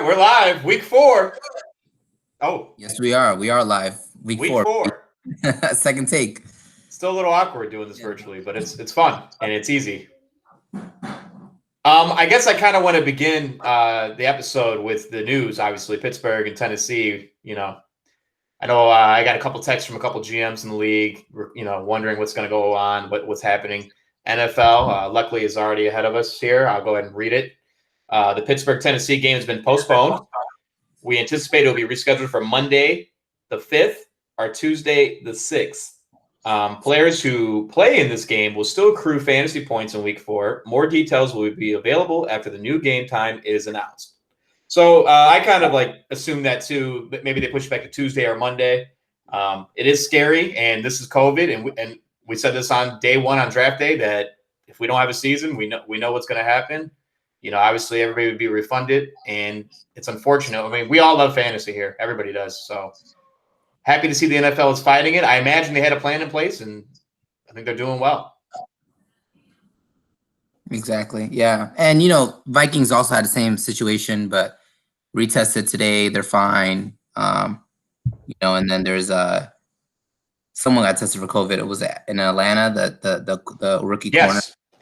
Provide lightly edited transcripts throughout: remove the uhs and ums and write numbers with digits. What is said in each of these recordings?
right, we're live. Week 4. Oh, Yes, we are. We are live. Week week 4. 4. Second take. Still a little awkward doing this virtually, but it's fun and it's easy. I guess I kind of want to begin the episode with the news. Obviously, Pittsburgh and Tennessee. I know I got a couple texts from a couple GMs in the league. Wondering what's going to go on, what's happening. NFL, luckily, is already ahead of us here. I'll go ahead and read it. The Pittsburgh-Tennessee game has been postponed. We anticipate it will be rescheduled for Monday the 5th or Tuesday the 6th. Players who play in this game will still accrue fantasy points in week 4. More details will be available after the new game time is announced. So I kind of assume that too, but maybe they push it back to Tuesday or Monday. It is scary, and this is COVID, and we said this on day 1 on draft day that if we don't have a season, we know what's going to happen. Obviously everybody would be refunded, and it's unfortunate. I mean, we all love fantasy here. Everybody does. So happy to see the NFL is fighting it. I imagine they had a plan in place, and I think they're doing well. Exactly. Yeah. And, Vikings also had the same situation, but retested today. They're fine. And then there's someone got tested for COVID. It was in Atlanta, the rookie corner.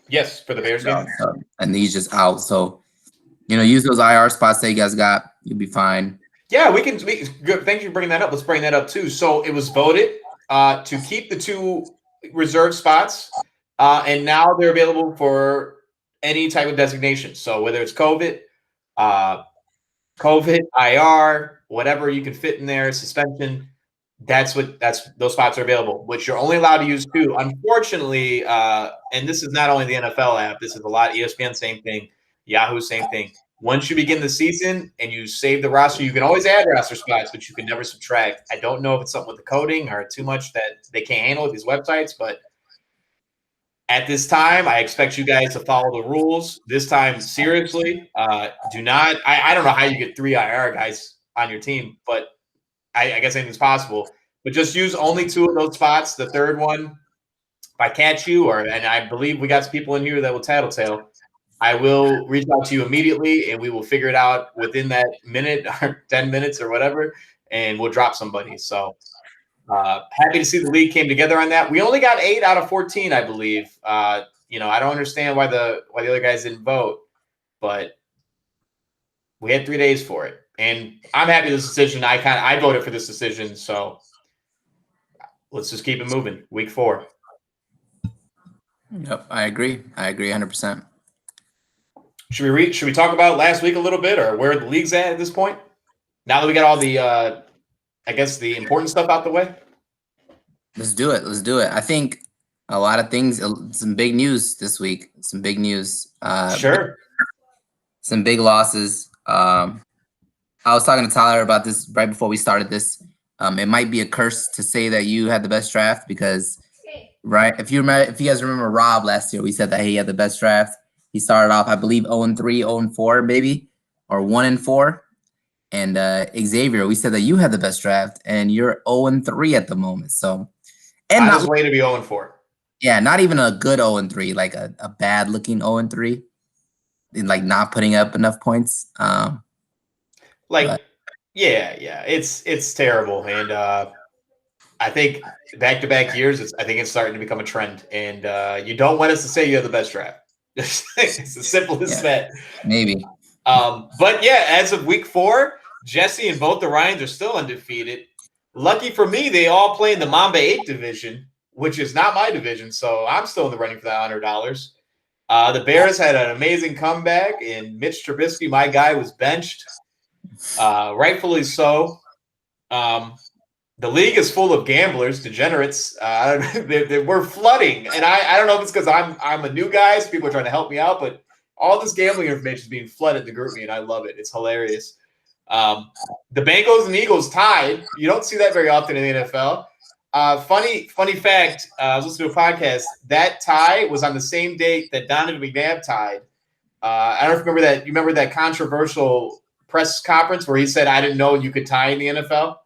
Yes, for the Bears game. And he's just out. So, use those IR spots that you guys got. You'll be fine. Yeah, we can. Good. Thank you for bringing that up. Let's bring that up too. So it was voted to keep the 2 reserve spots, and now they're available for any type of designation. So whether it's COVID, IR, whatever you can fit in there, suspension. Those spots are available, which you're only allowed to use 2. Unfortunately, and this is not only the NFL app. This is a lot. ESPN, same thing. Yahoo, same thing. Once you begin the season and you save the roster, you can always add roster spots, but you can never subtract. I don't know if it's something with the coding or too much that they can't handle with these websites, but at this time, I expect you guys to follow the rules. This time, seriously, do not. I don't know how you get 3 IR guys on your team, but I guess anything's possible. But just use only 2 of those spots. The third one, if I catch you, and I believe we got some people in here that will tattletale, I will reach out to you immediately, and we will figure it out within that minute or 10 minutes or whatever, and we'll drop somebody. So happy to see the league came together on that. We only got 8 out of 14, I believe. I don't understand why the other guys didn't vote, but we had 3 days for it, and I'm happy with this decision. I voted for this decision, so let's just keep it moving. Week 4. Yep, I agree 100%. Should we talk about last week a little bit, or where the league's at this point? Now that we got all the, I guess, the important stuff out the way? Let's do it. I think a lot of things, some big news this week. Some big news. Sure. Some big losses. I was talking to Tyler about this right before we started this. It might be a curse to say that you had the best draft because, right? If you guys remember Rob last year, we said that he had the best draft. He started off, I believe, 0-3, 0-4, maybe, or 1-4. And Xavier, we said that you had the best draft, and you're 0-3 at the moment. So, and not way to be 0-4. Yeah, not even a good 0-3, like a bad looking 0-3, and like not putting up enough points. Yeah, it's terrible, and I think back-to-back years, I think it's starting to become a trend, and you don't want us to say you have the best draft. It's as simple as that. Maybe. But yeah, as of week 4, Jesse and both the Ryans are still undefeated. Lucky for me, they all play in the Mamba 8 division, which is not my division, so I'm still in the running for that $100. The Bears had an amazing comeback, and Mitch Trubisky, my guy, was benched. Rightfully so. The league is full of gamblers, degenerates. We're flooding, and I don't know if it's because I'm a new guy, so people are trying to help me out, but all this gambling information is being flooded to group me, and I love it. It's hilarious. The Bengals and Eagles tied. You don't see that very often in the NFL. Funny fact, I was listening to a podcast. That tie was on the same date that Donovan McNabb tied. I don't remember that. You remember that controversial press conference where he said, "I didn't know you could tie in the NFL."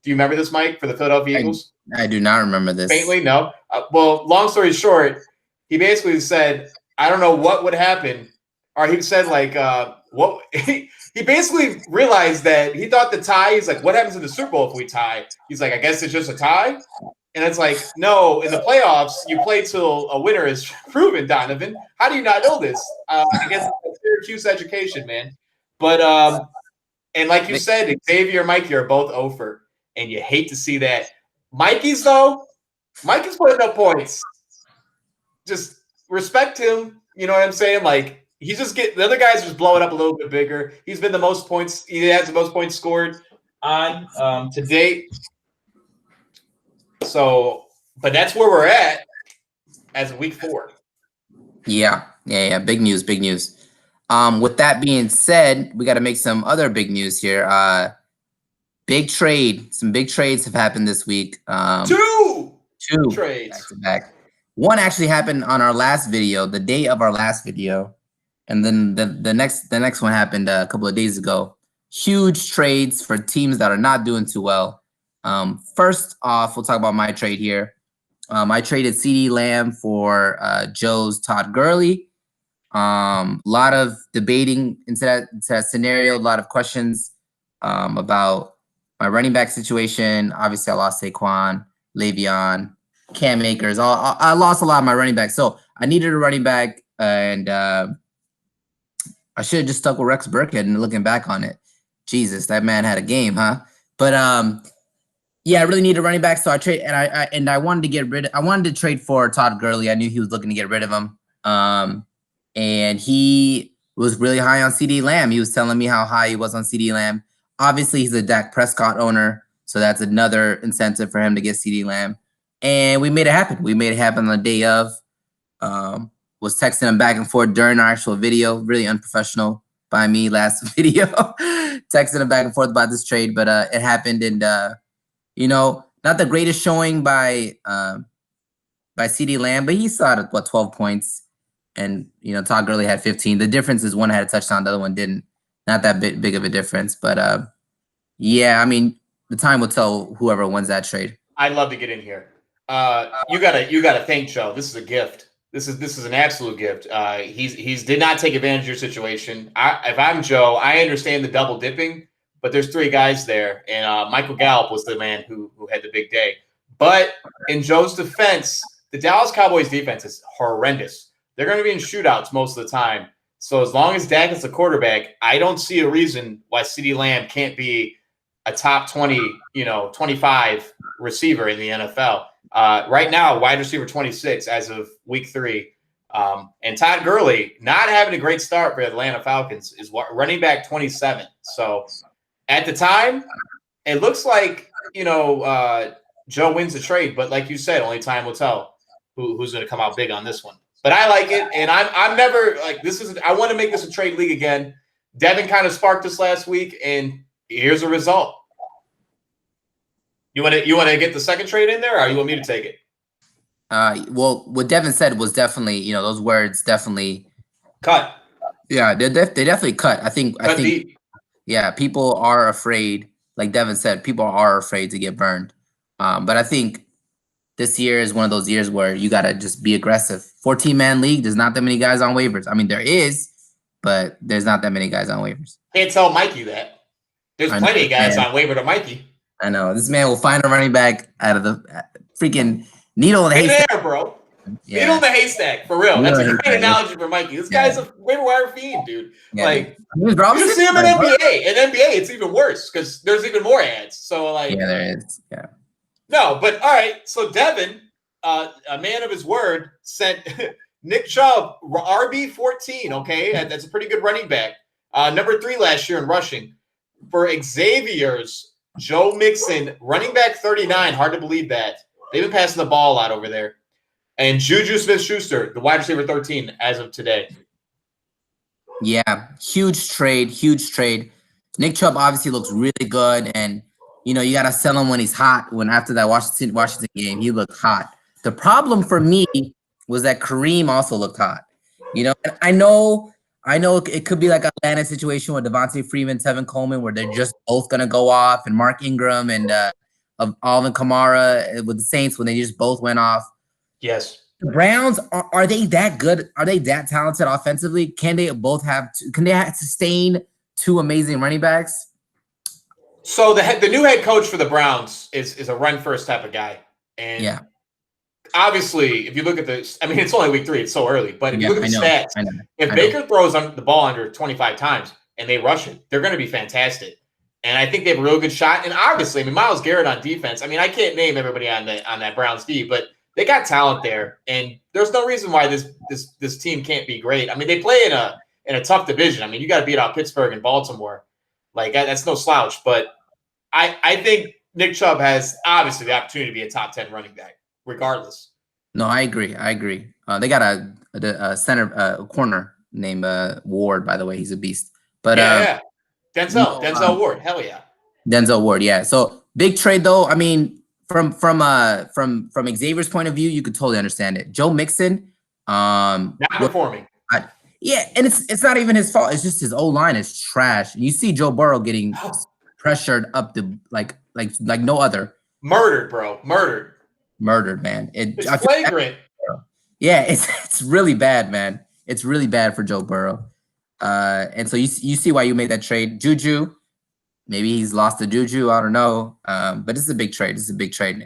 Do you remember this, Mike, for the Philadelphia Eagles? I do not remember this. Faintly, no. Well, long story short, he basically said, "I don't know what would happen," or he said what he basically realized that he thought the tie. He's like, what happens in the Super Bowl if we tie? He's like, I guess it's just a tie. And it's like, no, in the playoffs, you play till a winner is proven, Donovan. How do you not know this? I guess it's Syracuse education, man. But and like you said, Xavier and Mikey are both over, and you hate to see that. Mikey's putting up points. Just respect him. You know what I'm saying? Like he's just the other guys just blowing up a little bit bigger. He's been the most points. He has the most points scored on to date. So, but that's where we're at as of week 4. Yeah. Big news. With that being said, we got to make some other big news here. Big trade. Some big trades have happened this week. Two trades back to back. One actually happened on our last video, the day of our last video, and then the next one happened a couple of days ago. Huge trades for teams that are not doing too well. First off, we'll talk about my trade here. I traded CeeDee Lamb for Joe's Todd Gurley. A lot of debating into that scenario, a lot of questions about my running back situation. Obviously, I lost Saquon, Le'Veon, Cam Akers. I lost a lot of my running backs. So I needed a running back, and I should have just stuck with Rex Burkhead. And looking back on it, Jesus, that man had a game, huh? But yeah, I really need a running back, so I trade, and I wanted to trade for Todd Gurley. I knew he was looking to get rid of him. And he was really high on CeeDee Lamb. He was telling me how high he was on CeeDee Lamb. Obviously, he's a Dak Prescott owner, so that's another incentive for him to get CeeDee Lamb. And we made it happen. We made it happen on the day of. Was texting him back and forth during our actual video. Really unprofessional by me last video. Texting him back and forth about this trade, but it happened, and not the greatest showing by CeeDee Lamb, but he saw it at 12 points. And, Todd Gurley had 15. The difference is one had a touchdown, the other one didn't. Not that big of a difference. But, yeah, I mean, the time will tell whoever wins that trade. I'd love to get in here. You gotta thank Joe. This is a gift. This is an absolute gift. He's did not take advantage of your situation. If I'm Joe, I understand the double dipping, but there's 3 guys there. And Michael Gallup was the man who had the big day. But in Joe's defense, the Dallas Cowboys defense is horrendous. They're going to be in shootouts most of the time. So as long as Dak is the quarterback, I don't see a reason why CeeDee Lamb can't be a top 20, 25 receiver in the NFL. Right now, wide receiver 26 as of week 3. And Todd Gurley, not having a great start for the Atlanta Falcons, is running back 27. So at the time, it looks like, Joe wins the trade. But like you said, only time will tell who's going to come out big on this one. But I like it, and I'm never like this is. I want to make this a trade league again. Devin kind of sparked this last week, and here's a result. You want to get the second trade in there, or you want me to take it? Well, what Devin said was definitely, those words definitely cut. Yeah, they definitely cut. I think yeah, people are afraid. Like Devin said, people are afraid to get burned. But I think this year is one of those years where you got to just be aggressive. 14-man league, there's not that many guys on waivers. I mean, there is, but there's not that many guys on waivers. Can't tell Mikey that. There's plenty of guys on waiver to Mikey. I know. This man will find a running back out of the freaking needle in the haystack. There, bro. Yeah. Needle in the haystack, for real. That's a great analogy for Mikey. This guy's a waiver wire fiend, dude. Yeah. Like, you just see him in NBA. In NBA, it's even worse because there's even more ads. So, like, yeah, there is. Yeah. No, but all right. So Devin, a man of his word, sent Nick Chubb RB14. Okay, that's a pretty good running back. Number 3 last year in rushing. For Xavier's Joe Mixon, running back 39. Hard to believe that. They've been passing the ball a lot over there. And Juju Smith-Schuster, the wide receiver 13 as of today. Yeah, huge trade. Nick Chubb obviously looks really good, and you got to sell him when he's hot. When after that Washington game, he looked hot. The problem for me was that Kareem also looked hot. And I know it could be like Atlanta situation with Devontae Freeman, Tevin Coleman, where they're just both gonna go off, and Mark Ingram and Alvin Kamara with the Saints when they just both went off. Yes. The Browns are they that good? Are they that talented offensively? Can they both sustain two amazing running backs. So the new head coach for the Browns is a run first type of guy, and obviously, if you look at this, I mean, it's only week 3; it's so early. But if you look at the stats, if Baker throws the ball under 25 times and they rush it, they're going to be fantastic. And I think they have a real good shot. And obviously, I mean, Myles Garrett on defense. I mean, I can't name everybody on that Browns D, but they got talent there, and there's no reason why this team can't be great. I mean, they play in a tough division. I mean, you got to beat out Pittsburgh and Baltimore. Like, that's no slouch. But I think Nick Chubb has obviously the opportunity to be a top 10 running back, regardless. No, I agree. They got a center, a corner named Ward. By the way, he's a beast. But yeah. Denzel Ward, hell yeah. Denzel Ward, yeah. So big trade though. I mean, from Xavier's point of view, you could totally understand it. Joe Mixon, not performing. Yeah, and it's not even his fault. It's just his O-line is trash. You see Joe Burrow getting pressured up the like no other. Murdered, bro. Murdered, man. It's flagrant. Yeah, it's really bad, man. It's really bad for Joe Burrow. And so you see why you made that trade. Juju, maybe he's lost to Juju. I don't know. But it's a big trade.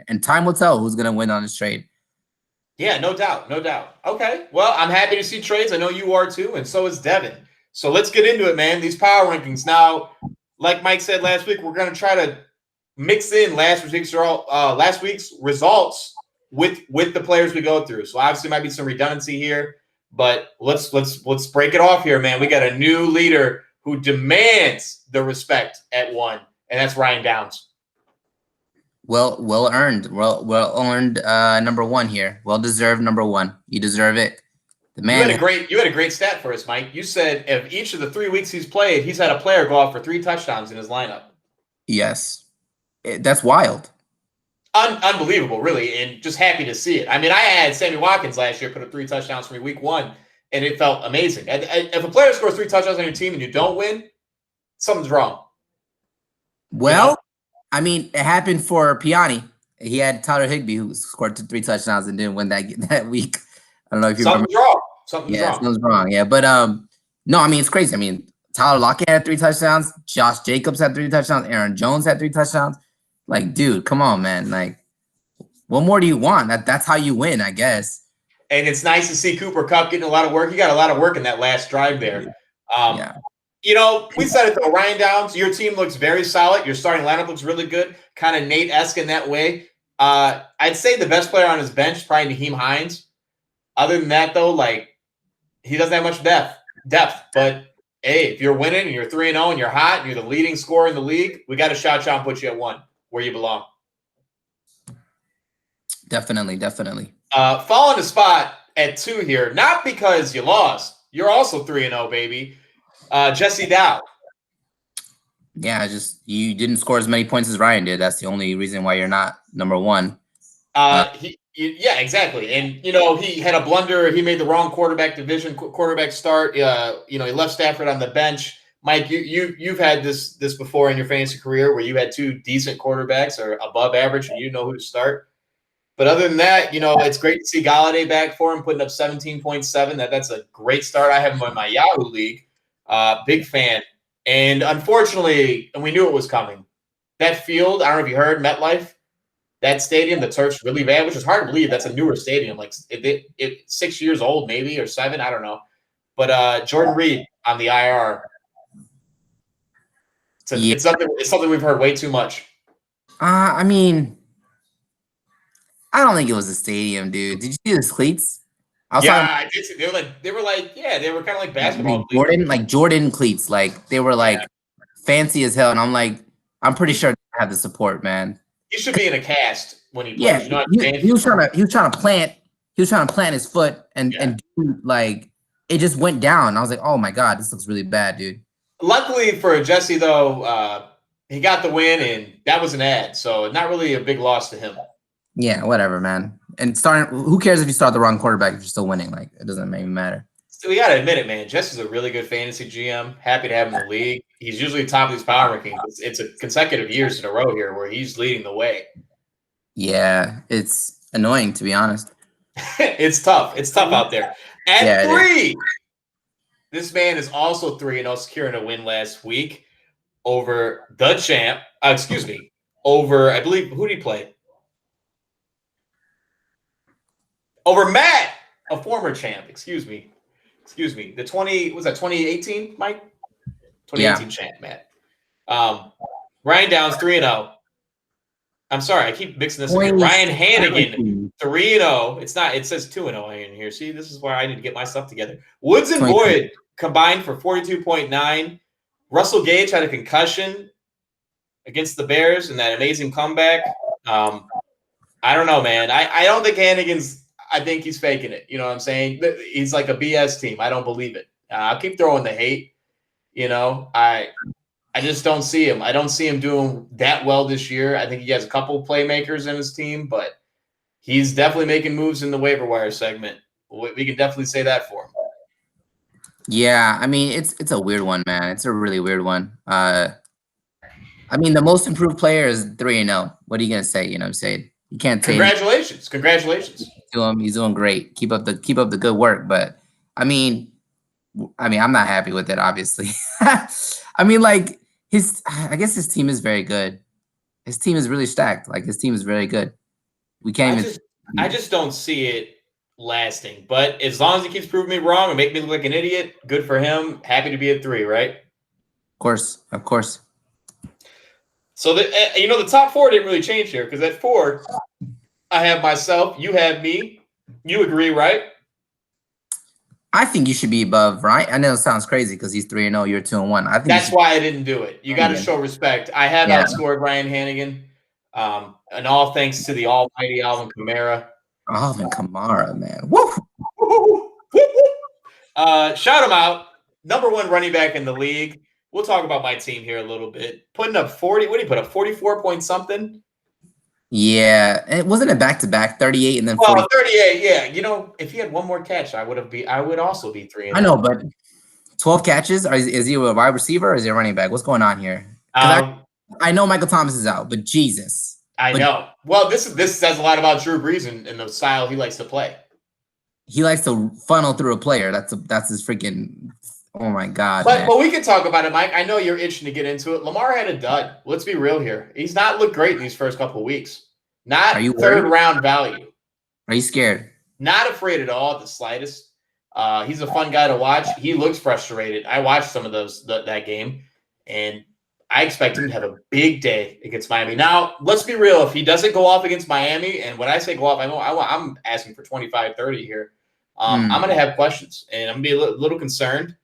And time will tell who's gonna win on this trade. Yeah, no doubt. Okay. Well, I'm happy to see trades. I know you are too, and so is Devin. So let's get into it, man. These power rankings. Now, like Mike said last week, we're gonna try to mix in last week's results with the players we go through. So obviously might be some redundancy here, but let's break it off here, man. We got a new leader who demands the respect at 1, and that's Ryan Downs. Well earned. Well earned number 1 here. Well deserved number 1. You deserve it. The man you had a great stat for us, Mike. You said of each of the 3 weeks he's played, he's had a player go off for 3 touchdowns in his lineup. Yes. That's wild. Unbelievable, really, and just happy to see it. I mean, I had Sammy Watkins last year put up 3 touchdowns for me week 1, and it felt amazing. If a player scores 3 touchdowns on your team and you don't win, something's wrong. Well, you know? I mean, it happened for Piani. He had Tyler Higbee who scored 3 touchdowns and didn't win that week. I don't know if you remember. Something's wrong. Yeah, but no, I mean, it's crazy. I mean, Tyler Lockett had 3 touchdowns. Josh Jacobs had 3 touchdowns. Aaron Jones had 3 touchdowns. Like, dude, come on, man. Like, what more do you want? That's how you win, I guess. And it's nice to see Cooper Kupp getting a lot of work. He got a lot of work in that last drive there. You know, we said it though, Ryan Downs, your team looks very solid. Your starting lineup looks really good, kind of Nate-esque in that way. I'd say the best player on his bench is probably Nyheim Hines. Other than that, though, like, he doesn't have much depth. But, hey, if you're winning and you're 3-0 and you're hot and you're the leading scorer in the league, we got to shout you out and put you at 1 where you belong. Definitely. Following the spot at 2 here, not because you lost. You're also 3-0, baby. Jesse Dow. Yeah, just you didn't score as many points as Ryan did. That's the only reason why you're not number 1. Yeah, exactly. And, you know, he had a blunder. He made the wrong quarterback start. You know, he left Stafford on the bench. Mike, you've had this before in your fantasy career where you had 2 decent quarterbacks or above average and you know who to start. But other than that, you know, it's great to see Galladay back for him, putting up 17.7. That's a great start. I have him in my Yahoo league. Big fan. And unfortunately, and we knew it was coming, that field, I don't know if you heard, MetLife, that stadium, the turf's really bad, which is hard to believe. That's a newer stadium, like it's 6 years old, maybe, or 7, I don't know. But Jordan Reed on the IR. It's something we've heard way too much. I mean, I don't think it was a stadium, dude. Did you see the cleats? I did see. They were kind of like basketball cleats. Jordan cleats. Like they were like fancy as hell. And I'm like, I'm pretty sure they have the support, man. He should be in a cast when he plays. Yeah, you know he was trying to plant his foot and like it just went down. I was like, oh my God, this looks really bad, dude. Luckily for Jesse though, he got the win and that was an ad. So not really a big loss to him. Yeah, whatever, man. And who cares if you start the wrong quarterback if you're still winning? Like, it doesn't even matter. So we got to admit it, man. Jesse's a really good fantasy GM. Happy to have him in the league. He's usually top of these power rankings. It's a consecutive years in a row here where he's leading the way. Yeah, it's annoying, to be honest. It's tough. It's tough out there. At 3, This man is also 3-0, securing a win last week over the champ. Over, I believe, who did he play? Over Matt, a former champ. Excuse me. The 2018, Mike? 2018 champ, Matt. Ryan Downs, 3-0. I'm sorry, I keep mixing this up here. Ryan Hannigan, 3-0. It's not, it says 2-0 in here. See, this is where I need to get my stuff together. Woods and Boyd combined for 42.9. Russell Gage had a concussion against the Bears in that amazing comeback. I don't know, man. I don't think Hannigan's, I think he's faking it. You know what I'm saying? He's like a BS team. I don't believe it. I'll keep throwing the hate. I just don't see him. I don't see him doing that well this year. I think he has a couple playmakers in his team, but he's definitely making moves in the waiver wire segment. We can definitely say that for him. Yeah, I mean, it's a weird one, man. It's a really weird one. I mean, the most improved player is 3-0. What are you gonna say? You know what I'm saying? You can't say Congratulations to him. He's doing great. Keep up the good work. But I mean, I'm not happy with it, obviously. I mean, like I guess his team is very good. His team is really stacked. Like his team is very good. We can't I just don't see it lasting. But as long as he keeps proving me wrong and make me look like an idiot, good for him. Happy to be at 3, right? Of course. So the top 4 didn't really change here because at 4, I have myself. You have me. You agree, right? I think you should be above, right? I know it sounds crazy because he's 3-0, you're 2-1. I think that's why I didn't do it. You got to show respect. I have outscored Ryan Hannigan, and all thanks to the almighty Alvin Kamara. Alvin Kamara, man. Woo! Shout him out. Number 1 running back in the league. We'll talk about my team here a little bit. Putting up 40. What did he put up? 44 point something? Yeah. It wasn't a back-to-back, 38 and then 40. 38, yeah. If he had one more catch, I would also be 3-0. I know, but 12 catches? Is he a wide receiver or is he a running back? What's going on here? I know Michael Thomas is out, but Jesus. I know. Well, this says a lot about Drew Brees and the style he likes to play. He likes to funnel through a player. That's his freaking. Oh my God. But we can talk about it, Mike. I know you're itching to get into it. Lamar had a dud. Let's be real here. He's not looked great in these first couple of weeks. Not third-round value. Are you scared? Not afraid at all, at the slightest. He's a fun guy to watch. He looks frustrated. I watched some of that game, and I expect him to have a big day against Miami. Now, let's be real. If he doesn't go off against Miami, and when I say go off, I'm asking for 25-30 here. I'm going to have questions, and I'm going to be a little concerned.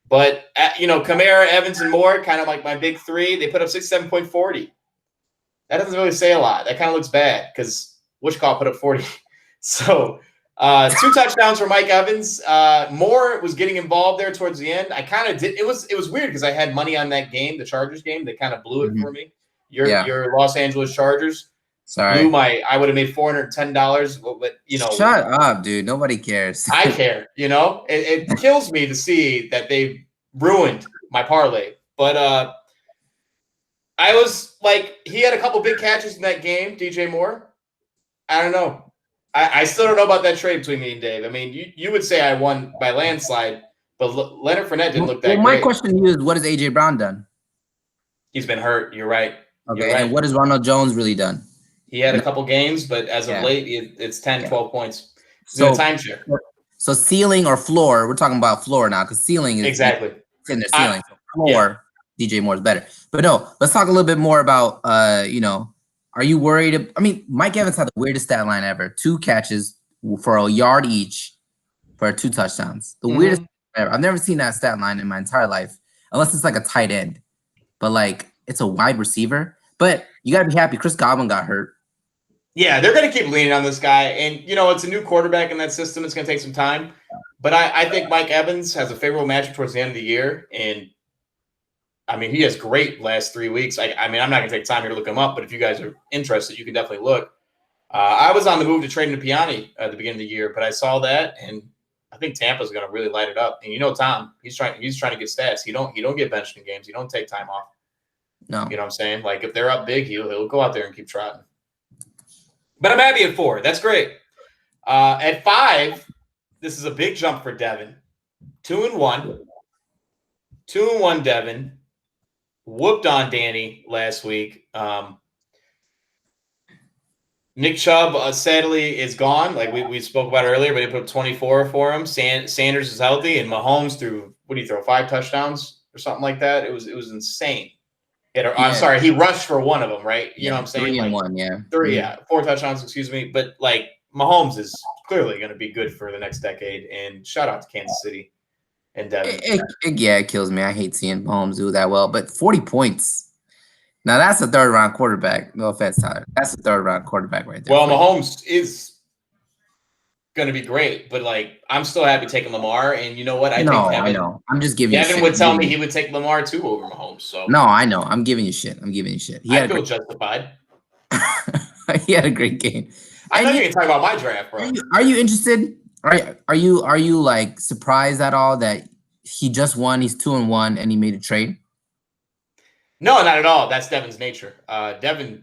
But, Kamara, Evans, and Moore, kind of like my big 3, they put up 67.40. That doesn't really say a lot. That kind of looks bad because Wishcall put up 40. So 2 touchdowns for Mike Evans. Moore was getting involved there towards the end. I kind of did. It was weird because I had money on that game, the Chargers game. They kind of blew it for me. Your Los Angeles Chargers. Sorry. I would have made $410, but Shut up, dude. Nobody cares. I care. It kills me to see that they ruined my parlay. But I was like, he had a couple big catches in that game, DJ Moore. I don't know. I still don't know about that trade between me and Dave. I mean, you would say I won by landslide, but Leonard Fournette didn't look that great. My question to you is, what has A.J. Brown done? He's been hurt. You're right. Okay, and what has Ronald Jones really done? He had a couple games, but as of late, it's 10, 12 points. He's in a timeshare. So ceiling or floor, we're talking about floor now because ceiling is exactly in the ceiling. So floor, DJ Moore is better. But no, let's talk a little bit more about, are you worried? I mean, Mike Evans had the weirdest stat line ever. 2 catches for a yard each for 2 touchdowns. The weirdest ever. I've never seen that stat line in my entire life, unless it's like a tight end. But, like, it's a wide receiver. But you got to be happy. Chris Godwin got hurt. Yeah, they're going to keep leaning on this guy. And, it's a new quarterback in that system. It's going to take some time. But I think Mike Evans has a favorable matchup towards the end of the year. And, I mean, he has great last 3 weeks. I'm not going to take time here to look him up. But if you guys are interested, you can definitely look. I was on the move to trade into Piani at the beginning of the year. But I saw that, and I think Tampa's going to really light it up. And Tom, he's trying to get stats. He don't get benched in games. He don't take time off. No. You know what I'm saying? Like, if they're up big, he'll go out there and keep trotting. But I'm happy at 4. That's great. At 5, this is a big jump for Devin. 2-1. 2-1 Devin. Whooped on Danny last week. Nick Chubb, sadly, is gone. Like we spoke about earlier, but he put up 24 for him. Sanders is healthy, and Mahomes threw, what did he throw, 5 touchdowns or something like that? It was insane. I'm sorry, he rushed for one of them, right? You know what I'm saying? 3 and like 1, yeah. 3, 4 touchdowns, excuse me. But like Mahomes is clearly going to be good for the next decade. And shout out to Kansas City and Devin. It kills me. I hate seeing Mahomes do that well, but 40 points. Now that's a third round quarterback. No offense, Tyler. That's a third round quarterback right there. Well, Mahomes is going to be great, but like I'm still happy taking Lamar. And you know what? I think Devin, I know. I'm just giving Devin you shit. would tell me he would take Lamar too over Mahomes. So no, I know. I'm giving you shit. I feel justified. He had a great game. I'm not even talking about my draft, bro. Are you interested? Are you like surprised at all that he just won? He's 2-1 and he made a trade. No, not at all. That's Devin's nature. Devin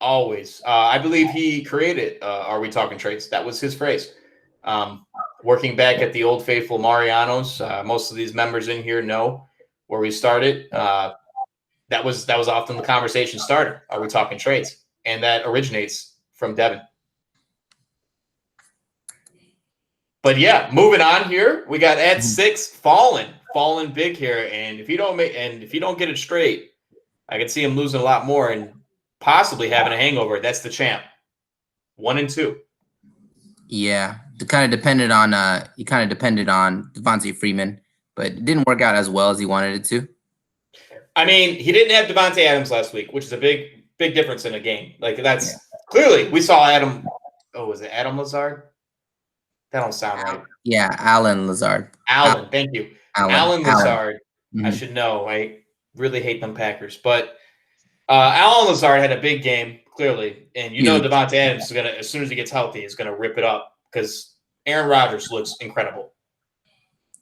always. I believe he created Are We Talking Trades? That was his phrase. Working back at the Old Faithful Marianos, most of these members in here know where we started. That was often the conversation starter. Are we talking trades? And that originates from Devin. But yeah, moving on here, we got at 6 falling big here. And if you don't get it straight, I can see him losing a lot more and possibly having a hangover. That's the champ. 1-2. Yeah, it kind of depended on Devontae Freeman, but it didn't work out as well as he wanted it to. I mean, he didn't have Devontae Adams last week, which is a big difference in a game. Like that's clearly we saw Adam. Oh, was it Adam Lazard? That don't sound right. Yeah, Alan Lazard. Alan, thank you. Alan Lazard. Mm-hmm. I should know. I really hate them Packers, but Alan Lazard had a big game, clearly, and Devontae Adams is gonna, as soon as he gets healthy, is gonna rip it up because Aaron Rodgers looks incredible.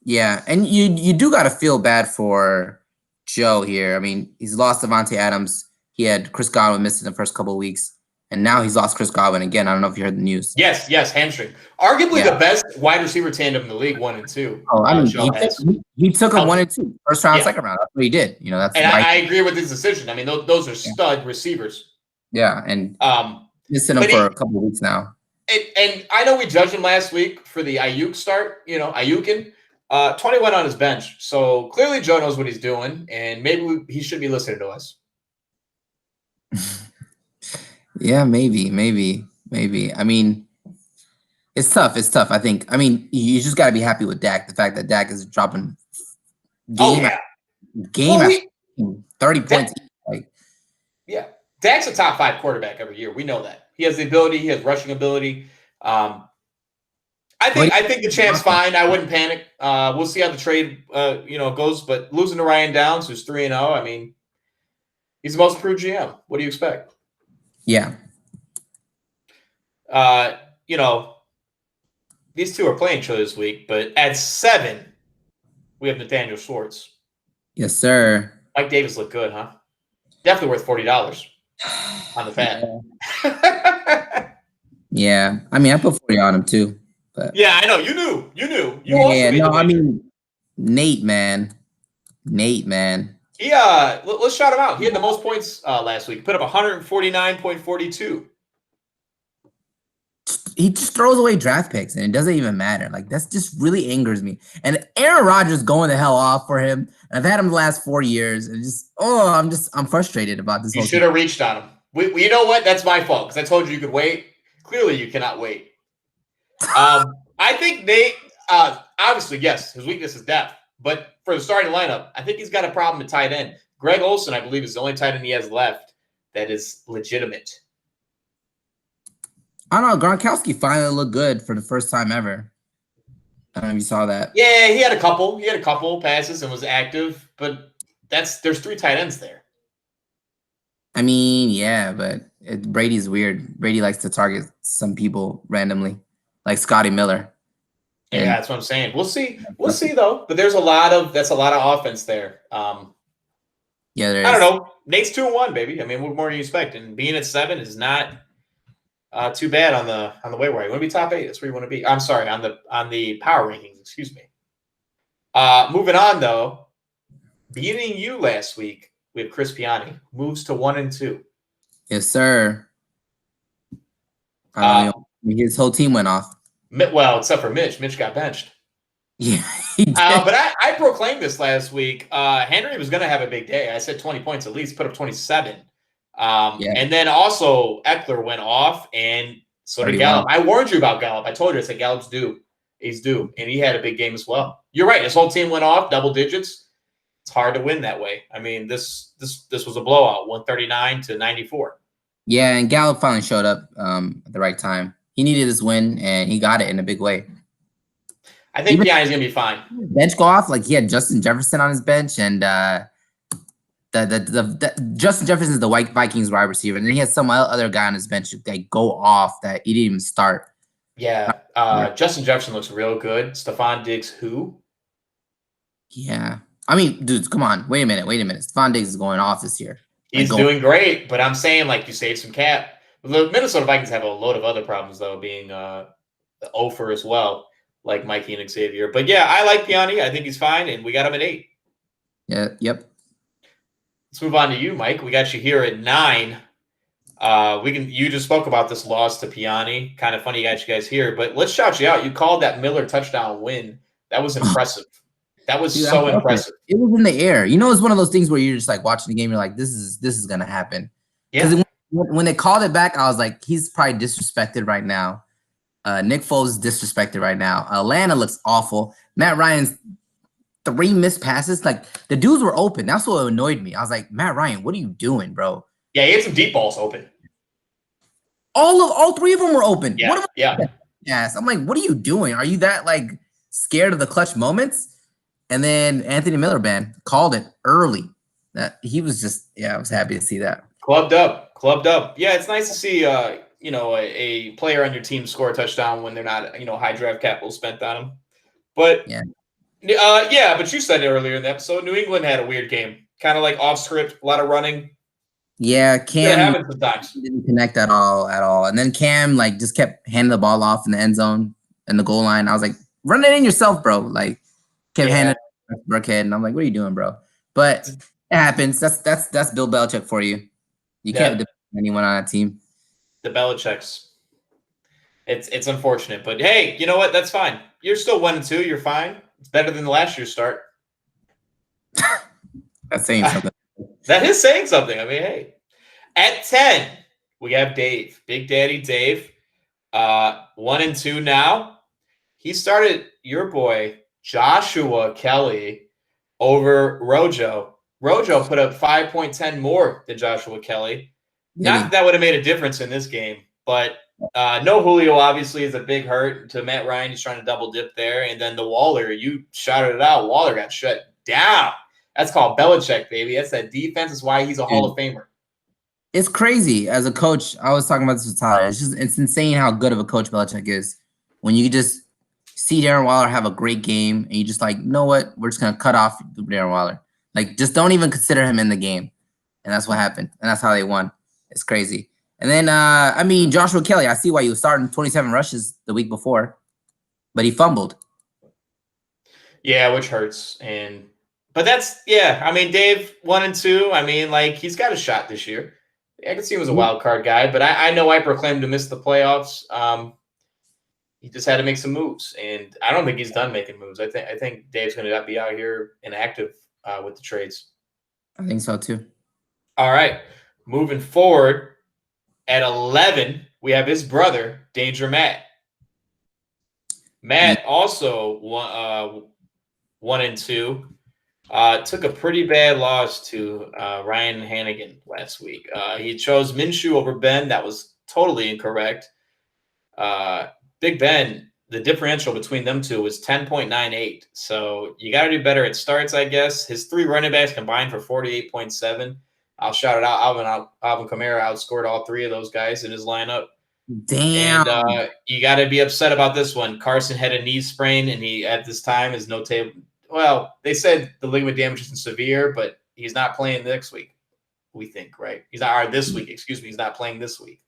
Yeah, and you do got to feel bad for Joe here. I mean, he's lost Devontae Adams. He had Chris Godwin missed in the first couple of weeks, and now he's lost Chris Godwin again. I don't know if you heard the news. Yes, hamstring. Arguably the best wide receiver tandem in the league, 1 and 2. Oh, I mean, he took him 1 and 2, first round, second round. That's what he did. That's. And I agree with his decision. I mean, those are stud receivers. Yeah, and missing him for a couple of weeks now. And I know we judged him last week for the Ayuk start. Ayukin. 21 on his bench. So clearly Joe knows what he's doing, and maybe he should be listening to us. Yeah, maybe. I mean, it's tough. I think. I mean, you just got to be happy with Dak. The fact that Dak is dropping game 30 points. Yeah, Dak's a top 5 quarterback every year. We know that. He has the ability. He has rushing ability. I think the champ's fine. I wouldn't panic. We'll see how the trade goes. But losing to Ryan Downs, who's 3-0, I mean, he's the most improved GM. What do you expect? Yeah. These two are playing each other this week, but at 7, we have Nathaniel Schwartz. Yes, sir. Mike Davis looked good, huh? Definitely worth $40 on the fat. Yeah. I mean, I put 40 on him too. But yeah, I know. You knew. I mean, Nate, man. He let's shout him out. He had the most points last week. Put up 149.42. He just throws away draft picks, and it doesn't even matter. Like, that's just really angers me. And Aaron Rodgers going the hell off for him. I've had him the last 4 years, and I'm frustrated about this. You should have reached on him. You know what? That's my fault because I told you could wait. Clearly, you cannot wait. I think Nate, obviously, yes, his weakness is depth. But for the starting lineup, I think he's got a problem at tight end. Greg Olsen, I believe, is the only tight end he has left that is legitimate. I don't know. Gronkowski finally looked good for the first time ever. I don't know if you saw that. Yeah, he had a couple. He had a couple passes and was active. But there's 3 tight ends there. I mean, yeah, but Brady's weird. Brady likes to target some people randomly, like Scotty Miller. Yeah, that's what I'm saying. We'll see though. But that's a lot of offense there. Yeah, there is. I don't know. Nate's 2-1, baby. I mean, what more do you expect? And being at 7 is not too bad on the waiver wire. You want to be top 8? That's where you want to be. I'm sorry, on the power rankings. Excuse me. Moving on though, beating you last week, we have Chris Piani, moves to 1-2. Yes, sir. His whole team went off. Well, except for Mitch. Mitch got benched. Yeah, he did. But I proclaimed this last week. Henry was going to have a big day. I said 20 points at least, put up 27. And then also Eckler went off, and so did Gallup. I warned you about Gallup. I told you, I said Gallup's due. He's due, and he had a big game as well. You're right. His whole team went off, double digits. It's hard to win that way. I mean, this was a blowout, 139-94. Yeah, and Gallup finally showed up at the right time. He needed his win, and he got it in a big way. I think Piani's going to be fine. Bench go off, like he had Justin Jefferson on his bench, and the Justin Jefferson is the Vikings wide receiver, and then he had some other guy on his bench that go off that he didn't even start. Yeah, Justin Jefferson looks real good. Stephon Diggs, who? Yeah, I mean, dudes, come on, wait a minute. Stephon Diggs is going off this year. He's doing great, but I'm saying like you save some cap. The Minnesota Vikings have a load of other problems though, being Ofer as well, like Mikey and Xavier. But yeah, I like Piani. I think he's fine, and we got him at 8. Yeah. Yep. Let's move on to you, Mike. We got you here at 9. You just spoke about this loss to Piani. Kind of funny you got you guys here, but let's shout you out. You called that Miller touchdown win. That was impressive. That was so impressive. It was in the air. You know, it's one of those things where you're just like watching the game. You're like, this is gonna happen. Yeah. When they called it back, I was like, he's probably disrespected right now. Nick Foles is disrespected right now. Atlanta looks awful. Matt Ryan's 3 missed passes. Like the dudes were open. That's what annoyed me. I was like, Matt Ryan, what are you doing, bro? Yeah, he had some deep balls open. All 3 of them were open. Yeah. Yes. I'm like, what are you doing? Are you that like scared of the clutch moments? And then Anthony Miller called it early. That he was just, I was happy to see that. Clubbed up. Yeah, it's nice to see a player on your team score a touchdown when they're not, high draft capital spent on them. But but you said it earlier in the episode, New England had a weird game. Kind of like off script, a lot of running. Yeah, Cam sometimes didn't connect at all. And then Cam like just kept handing the ball off in the end zone and the goal line. I was like, run it in yourself, bro. Like kept handing it to Burkhead, and I'm like, what are you doing, bro? But it happens. That's Bill Belichick for you. You can't depend on anyone on that team. The Belichicks. It's unfortunate, but hey, you know what? That's fine. You're still 1-2. You're fine. It's better than the last year's start. That's saying something. That is saying something. I mean, hey. At 10, we have Dave. Big Daddy Dave. 1-2 now. He started your boy, Joshua Kelly, over Rojo. Rojo put up 5.10 more than Joshua Kelly. Not that would have made a difference in this game, but no Julio obviously is a big hurt to Matt Ryan. He's trying to double dip there. And then the Waller, you shouted it out. Waller got shut down. That's called Belichick, baby. That's that defense. That's why he's a Hall of Famer. It's crazy. As a coach, I was talking about this with Tyler. It's insane how good of a coach Belichick is. When you just see Darren Waller have a great game and you just like, you know what? We're just going to cut off Darren Waller. Like, just don't even consider him in the game. And that's what happened. And that's how they won. It's crazy. And then, Joshua Kelly, I see why he was starting 27 rushes the week before, but he fumbled. Yeah, which hurts. But that's, Dave, 1-2. I mean, like, he's got a shot this year. I can see him as a wild card guy, but I know I proclaimed to miss the playoffs. He just had to make some moves, and I don't think he's done making moves. I think Dave's going to be out here inactive with the trades. I think so too. All right, moving forward at 11, we have his brother, Danger Matt. Matt also 1-2. Took a pretty bad loss to Ryan Hannigan last week. He chose Minshew over Ben. That was totally incorrect. Big Ben, the differential between them two was 10.98. So you got to do better at starts, I guess. His 3 running backs combined for 48.7. I'll shout it out. Alvin Kamara outscored all 3 of those guys in his lineup. Damn. And you got to be upset about this one. Carson had a knee sprain, and he at this time is no table. Well, they said the ligament damage isn't severe, but he's not playing next week. We think, right? He's not this week. Excuse me. He's not playing this week.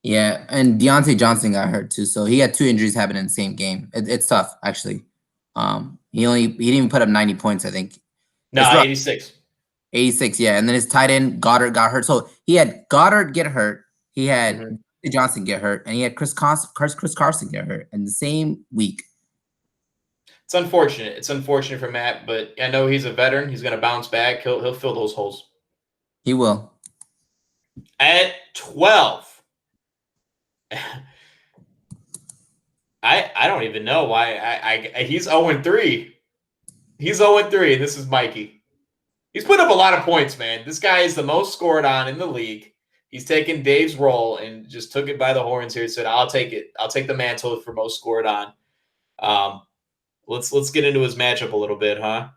Yeah, and Deontay Johnson got hurt too, so he had 2 injuries happen in the same game. It's tough, actually. He didn't even put up 90 points, I think. No, 86. 86, yeah. And then his tight end, Goddard, got hurt. So he had Goddard get hurt. He had Johnson get hurt. And he had Chris Carson get hurt in the same week. It's unfortunate. It's unfortunate for Matt, but I know he's a veteran. He's going to bounce back. He'll fill those holes. He will. At 12. I don't even know why. He's 0-3. He's 0-3, and this is Mikey. He's put up a lot of points, man. This guy is the most scored on in the league. He's taken Dave's role and just took it by the horns here. Said, "I'll take it. I'll take the mantle for most scored on." Let's get into his matchup a little bit, huh?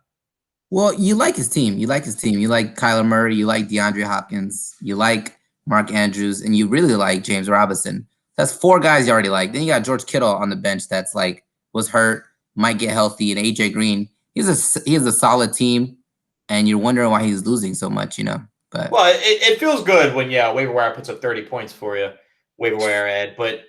Well, you like his team. You like Kyler Murray. You like DeAndre Hopkins. You like Mark Andrews, and you really like James Robinson. That's 4 guys you already like. Then you got George Kittle on the bench that's like was hurt, might get healthy, and AJ Green. He has a solid team, and you're wondering why he's losing so much, But it feels good when Waiver Wire puts up 30 points for you, Waiver Wire ad. But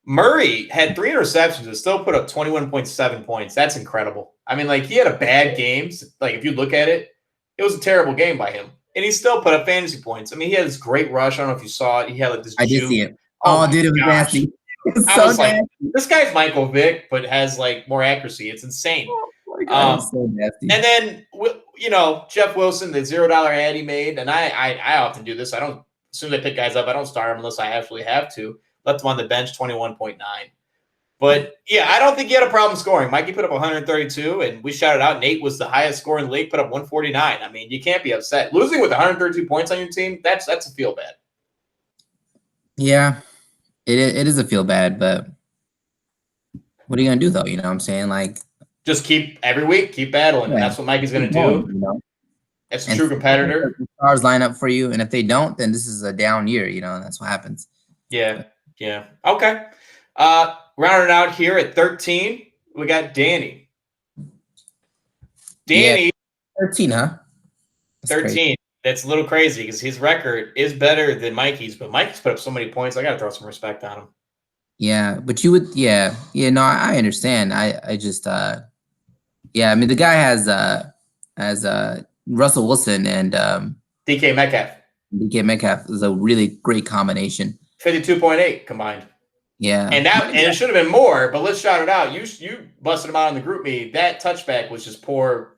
Murray had 3 interceptions and still put up 21.7 points. That's incredible. I mean, like, he had a bad game. Like, if you look at it, it was a terrible game by him. And he still put up fantasy points. I mean, he had this great rush. I don't know if you saw it. He had like this. I did see it. Oh, dude, it was nasty. I was like, this guy's Michael Vick, but has like more accuracy. It's insane. Oh my God, so nasty. And then, Jeff Wilson, the $0 ad he made, and I often do this. I don't, as soon as I pick guys up, I don't start them unless I absolutely have to. Left them on the bench, 21.9. But, yeah, I don't think he had a problem scoring. Mikey put up 132, and we shouted out. Nate was the highest scorer in the league, put up 149. I mean, you can't be upset. Losing with 132 points on your team, that's a feel bad. Yeah, it is a feel bad, but what are you going to do, though? You know what I'm saying? Like, just every week, keep battling. Yeah. That's what Mikey's going to do. That's a true competitor. The stars line up for you, and if they don't, then this is a down year, and that's what happens. Yeah. Okay. Rounding out here at 13, we got Danny. Yeah. 13, huh? That's 13. Crazy. That's a little crazy because his record is better than Mikey's, but Mikey's put up so many points. I got to throw some respect on him. Yeah, but you would, no, I understand. I just, I mean, the guy has Russell Wilson and DK Metcalf. DK Metcalf is a really great combination. 52.8 combined. Yeah, and it should have been more, but let's shout it out. You busted him out on the group meet. That touchback was just poor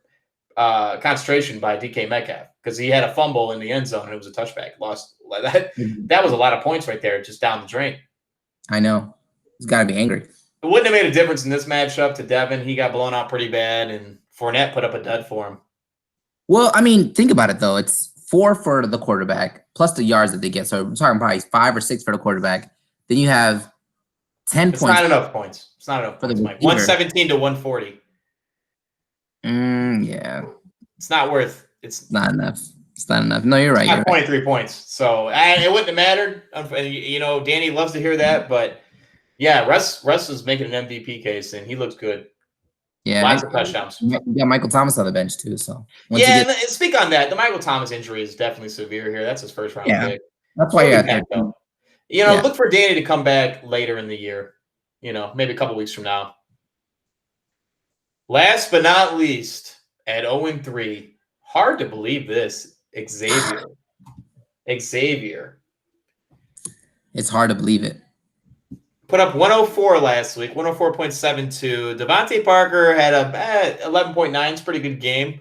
concentration by DK Metcalf because he had a fumble in the end zone and it was a touchback. Lost that. That was a lot of points right there, just down the drain. I know. He's got to be angry. It wouldn't have made a difference in this matchup to Devin. He got blown out pretty bad, and Fournette put up a dud for him. Well, I mean, think about it, though. It's 4 for the quarterback, plus the yards that they get. So we're talking probably 5 or 6 for the quarterback. Then you have 10 points. It's not enough points. It's not enough points, Mike. 117 to 140. Yeah. It's not worth – It's not enough. It's not enough. No, you're right. It's not 23 points. So it wouldn't have mattered. Danny loves to hear that, but – yeah, Russ is making an MVP case, and he looks good. Yeah, lots of touchdowns. You got Michael Thomas on the bench too. So and speak on that. The Michael Thomas injury is definitely severe here. That's his first round pick. That's why look for Danny to come back later in the year. Maybe a couple weeks from now. Last but not least, at 0-3, hard to believe this. Xavier. It's hard to believe it. Put up 104 last week, 104.72. Devontae Parker had a 11.9. It's a pretty good game.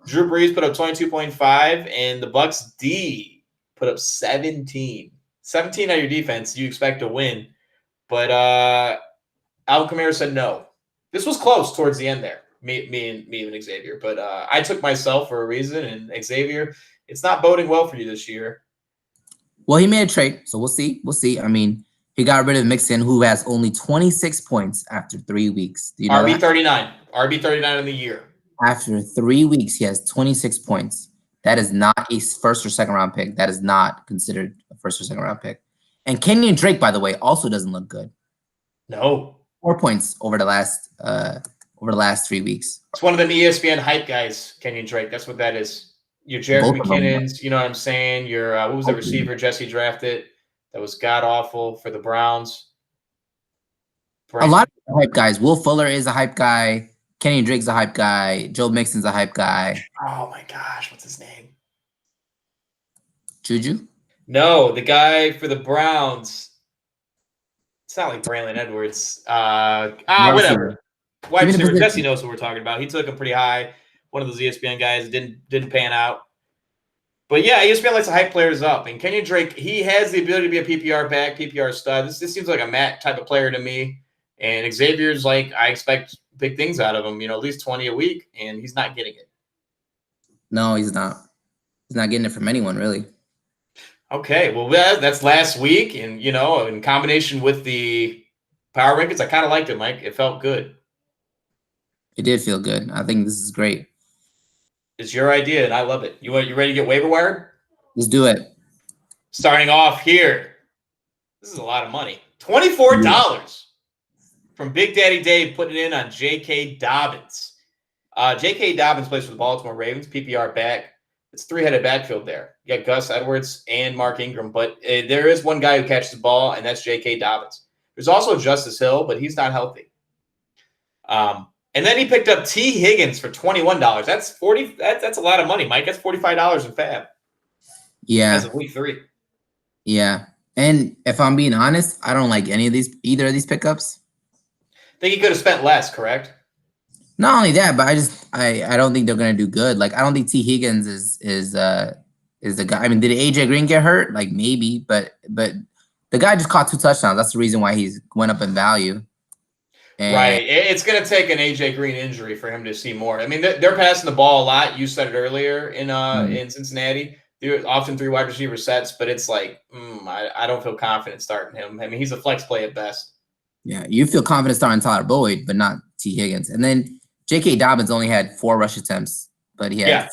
Drew Brees put up 22.5, and the Bucks D put up 17. 17 on your defense. You expect to win. But Alvin Kamara said no. This was close towards the end there, me and Xavier. But I took myself for a reason, and Xavier, it's not boding well for you this year. Well, he made a trade, so we'll see. I mean, he got rid of Mixon, who has only 26 points after 3 weeks. Do you know RB39. RB39 in the year. After 3 weeks, he has 26 points. That is not a first or second round pick. That is not considered a first or second round pick. And Kenyon Drake, by the way, also doesn't look good. No. 4 points over the last 3 weeks. It's one of them ESPN hype guys, Kenyon Drake. That's what that is. Your Jerick McKinnon's, you know what I'm saying? Your what was the receiver Jesse drafted? That was god-awful for the Browns. A lot of hype guys. Will Fuller is a hype guy. Kenny Drake's a hype guy. Joe Mixon's a hype guy. Oh my gosh, what's his name? Juju? No, the guy for the Browns. It's not like Braylon Edwards. Whatever. Wide receiver. Jesse knows what we're talking about. He took him pretty high. One of those ESPN guys didn't pan out. But yeah, ESPN likes to hype players up. And Kenyon Drake, he has the ability to be a PPR back, PPR stud. This seems like a Matt type of player to me. And Xavier's like, I expect big things out of him, at least 20 a week, and he's not getting it. No, he's not. He's not getting it from anyone, really. Okay, well, that's last week. And, in combination with the power rankings, I kind of liked it, Mike. It felt good. It did feel good. I think this is great. It's your idea, and I love it. You ready to get waiver wired? Let's do it. Starting off here. This is a lot of money. $24 from Big Daddy Dave putting it in on J.K. Dobbins. J.K. Dobbins plays for the Baltimore Ravens, PPR back. It's three-headed backfield there. You got Gus Edwards and Mark Ingram, but there is one guy who catches the ball, and that's J.K. Dobbins. There's also Justice Hill, but he's not healthy. And then he picked up T. Higgins for $21. That's That's a lot of money, Mike. That's $45 in Fab. Yeah. As of week 3. Yeah. And if I'm being honest, I don't like either of these pickups. I think he could have spent less, correct? Not only that, but I don't think they're gonna do good. Like I don't think T. Higgins is the guy. I mean, did AJ Green get hurt? Like maybe, but the guy just caught 2 touchdowns. That's the reason why he's went up in value. Right. It's going to take an AJ Green injury for him to see more. I mean, they're passing the ball a lot. You said it earlier in Cincinnati. They're often 3 wide receiver sets, but it's like, I don't feel confident starting him. I mean, he's a flex play at best. Yeah, you feel confident starting Tyler Boyd, but not T. Higgins. And then J.K. Dobbins only had 4 rush attempts, but he had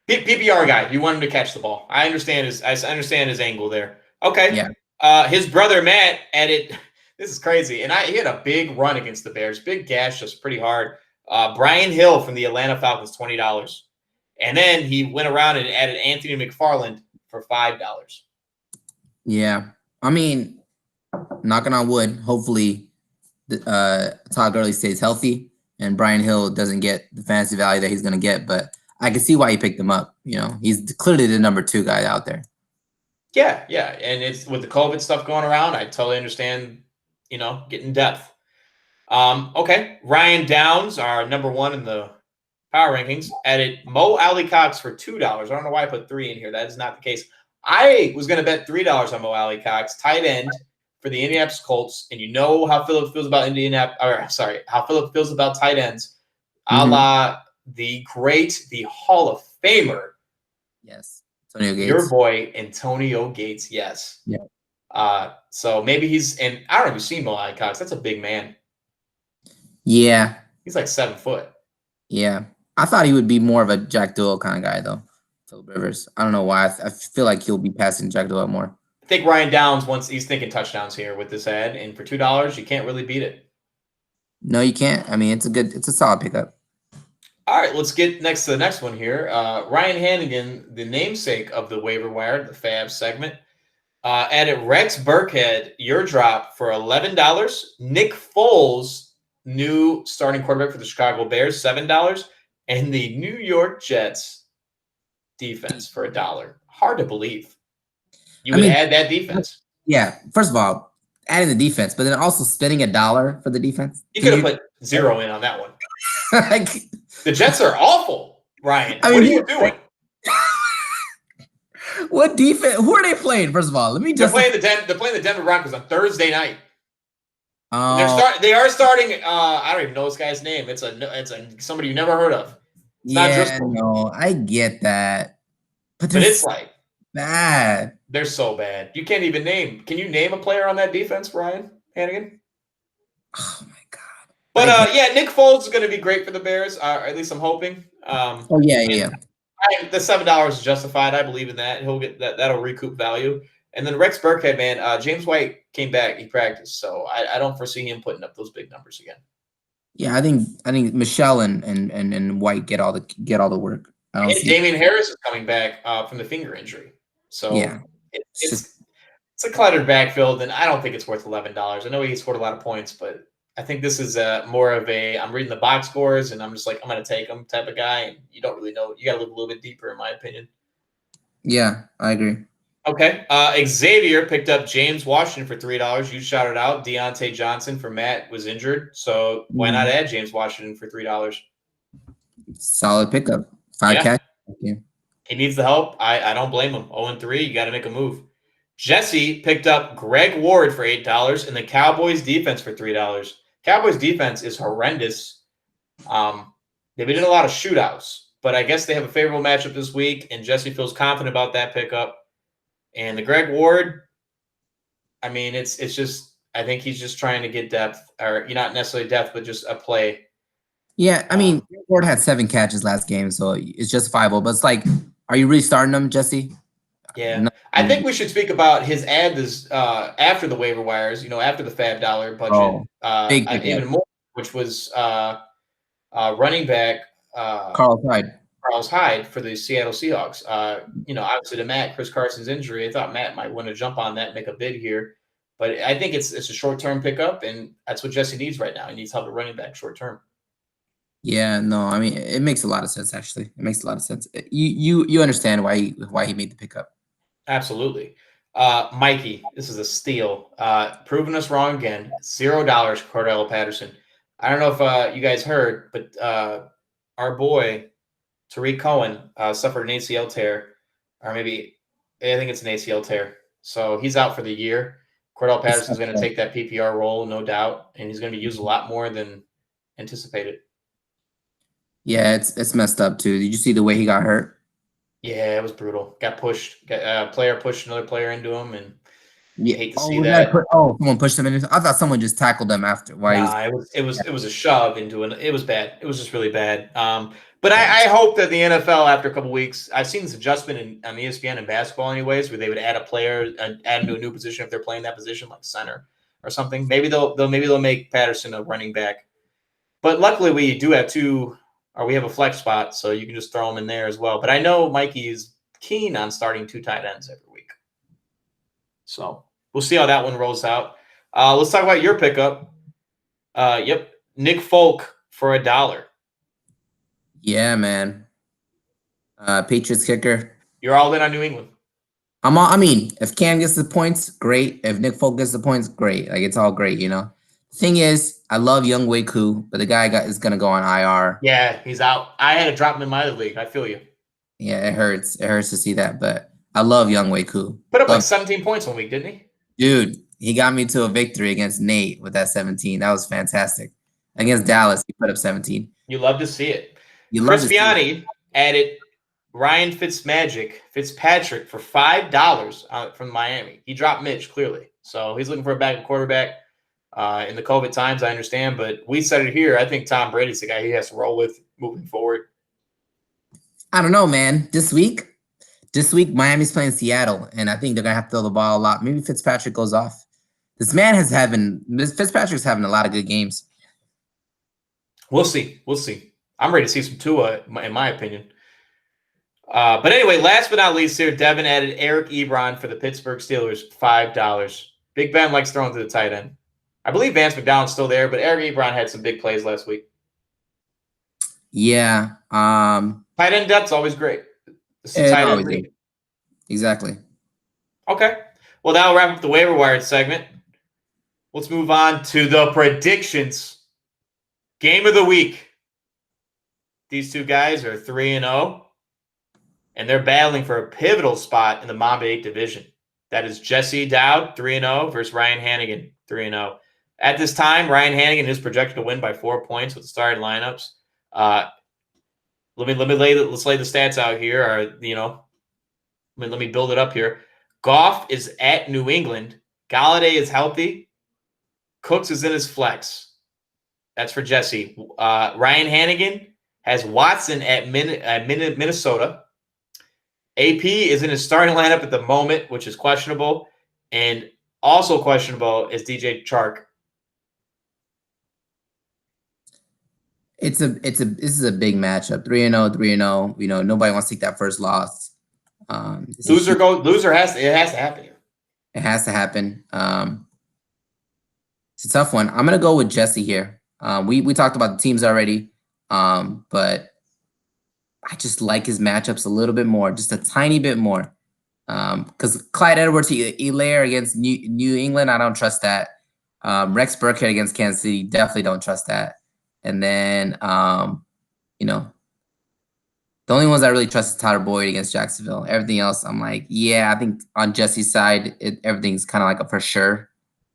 PPR guy. You want him to catch the ball. I understand his angle there. Okay. Yeah. His brother Matt added. This is crazy. And he had a big run against the Bears. Big gash just pretty hard. Brian Hill from the Atlanta Falcons, $20. And then he went around and added Anthony McFarland for $5. Yeah. I mean, knocking on wood, hopefully Todd Gurley stays healthy and Brian Hill doesn't get the fantasy value that he's going to get. But I can see why he picked him up. He's clearly the number 2 guy out there. Yeah. And it's with the COVID stuff going around, I totally understand getting depth. Okay. Ryan Downs, our number 1 in the power rankings, added Mo Alley Cox for $2. I don't know why I put 3 in here. That is not the case. I was going to bet $3 on Mo Alley Cox, tight end for the Indianapolis Colts. And how Philip feels about how Philip feels about tight ends, a la the Hall of Famer. Yes. Antonio Gates. Your boy, Antonio Gates. Yes. Yeah. So maybe and I don't know if you've seen Mo Alley Cox. That's a big man. Yeah. He's like 7 foot. Yeah. I thought he would be more of a Jack Doyle kind of guy, though. Philip Rivers. I don't know why. I feel like he'll be passing Jack Doyle more. I think Ryan Downs, he's thinking touchdowns here with this ad. And for $2, you can't really beat it. No, you can't. I mean, it's a solid pickup. All right, let's get next to the next one here. Ryan Hannigan, the namesake of the Waiver Wired, the Fab segment, added Rex Burkhead, your drop, for $11. Nick Foles, new starting quarterback for the Chicago Bears, $7. And the New York Jets defense for $1. Hard to believe. You would add that defense. Yeah. First of all, adding the defense, but then also spending $1 for the defense. You could have put 0 in on that one. The Jets are awful, Ryan. What are you doing? What defense? Who are they playing? First of all, They're playing the Denver Broncos on Thursday night. They are starting. I don't even know this guy's name. It's somebody you never heard of. No, I get that, but it's like bad. They're so bad. You can't even name. Can you name a player on that defense, Ryan Hannigan? Oh my god. But Nick Foles is going to be great for the Bears. Or at least I'm hoping. Yeah. The $7 is justified. I believe in that. He'll get that. That'll recoup value. And then Rex Burkhead, man, James White came back. He practiced, so I don't foresee him putting up those big numbers again. Yeah, I think Michelle and White get all the work. Damian Harris is coming back from the finger injury, so yeah, it's a cluttered backfield, and I don't think it's worth $11. I know he scored a lot of points, but I think this is more of a I'm reading the box scores and I'm just like I'm going to take him type of guy. And you don't really know. You got to look a little bit deeper, in my opinion. Yeah, I agree. Okay. Xavier picked up James Washington for $3. You shouted out Deontay Johnson for Matt was injured, so why not add James Washington for $3? Solid pickup. 5 catches. Yeah. He needs the help. I don't blame him. 0-3, you got to make a move. Jesse picked up Greg Ward for $8 and the Cowboys defense for $3. Cowboys defense is horrendous. They've been in a lot of shootouts, but I guess they have a favorable matchup this week, and Jesse feels confident about that pickup. And the Greg Ward, I mean, it's just I think he's just trying to get depth, or not necessarily depth, but just a play. Yeah, I mean, Ward had 7 catches last game, so it's justifiable. But it's like, are you really starting him, Jesse? Yeah, no. I think we should speak about his ad this after the waiver wires. After the $5 budget, even more, which was running back Carlos Hyde for the Seattle Seahawks. Obviously to Matt, Chris Carson's injury, I thought Matt might want to jump on that and make a bid here. But I think it's a short-term pickup, and that's what Jesse needs right now. He needs help at running back short-term. Yeah, no, I mean, it makes a lot of sense, actually. It makes a lot of sense. You understand why he made the pickup. Absolutely. Mikey, this is a steal. Proving us wrong again. $0, Cordell Patterson. I don't know if you guys heard, but our boy, Tariq Cohen, suffered an ACL tear, or maybe I think it's an ACL tear. So he's out for the year. Cordell Patterson's going to take that PPR role, no doubt, and he's going to be used a lot more than anticipated. Yeah, it's messed up too. Did you see the way he got hurt? Yeah, it was brutal. Got pushed. A player pushed another player into him, and you hate to see that. Someone pushed him in. I thought someone just tackled him after. It was a shove into it was bad. It was just really bad. But I hope that the NFL, after a couple of weeks, I've seen this adjustment on ESPN in basketball, anyways, where they would add a player, add him to a new position if they're playing that position, like center or something. Maybe they'll make Patterson a running back. But luckily, we do have we have a flex spot, so you can just throw him in there as well. But I know Mikey is keen on starting 2 tight ends every week, so we'll see how that one rolls out. Let's talk about your pickup. Nick Folk for $1. Yeah, man. Patriots kicker. You're all in on New England. I mean, if Cam gets the points, great. If Nick Folk gets the points, great. Like, it's all great, The thing is, I love Young Wei Koo, but the guy is going to go on IR. Yeah, he's out. I had to drop him in my other league. I feel you. Yeah, it hurts. It hurts to see that, but I love Young Wei Koo. Put up like 17 points one week, didn't he? Dude, he got me to a victory against Nate with that 17. That was fantastic. Against Dallas, he put up 17. You love to see it. Chris Biani added Ryan Fitzpatrick for $5 from Miami. He dropped Mitch, clearly. So he's looking for a backup quarterback. In the COVID times, I understand, but we said it here. I think Tom Brady's the guy he has to roll with moving forward. I don't know, man. This week, Miami's playing Seattle, and I think they're gonna have to throw the ball a lot. Maybe Fitzpatrick goes off. Fitzpatrick's having a lot of good games. We'll see. I'm ready to see some Tua, in my opinion. But anyway, last but not least here, Devin added Eric Ebron for the Pittsburgh Steelers, $5. Big Ben likes throwing to the tight end. I believe Vance McDonald's still there, but Eric Ebron had some big plays last week. Yeah. Tight end depth's always great. Exactly. Okay. Well, that'll wrap up the waiver wired segment. Let's move on to the predictions. Game of the week. These two guys are 3-0, and they're battling for a pivotal spot in the Mamba 8 division. That is Jesse Dowd, 3-0, versus Ryan Hannigan, 3-0. At this time, Ryan Hannigan is projected to win by 4 points with the starting lineups. Let's lay the stats out here. Let me build it up here. Goff is at New England. Galladay is healthy. Cooks is in his flex. That's for Jesse. Ryan Hannigan has Watson at Minnesota. AP is in his starting lineup at the moment, which is questionable, and also questionable is DJ Chark. This is a big matchup. 3-0, 3-0. Nobody wants to take that first loss. Loser has to happen here. It has to happen. It's a tough one. I'm gonna go with Jesse here. We talked about the teams already, but I just like his matchups a little bit more, just a tiny bit more. Because Clyde Edwards-Helaire against New England, I don't trust that. Rex Burkhead against Kansas City, definitely don't trust that. And then, you know, the only ones I really trust is Tyler Boyd against Jacksonville. Everything else, I'm like, yeah, I think on Jesse's side, everything's kind of like a for sure.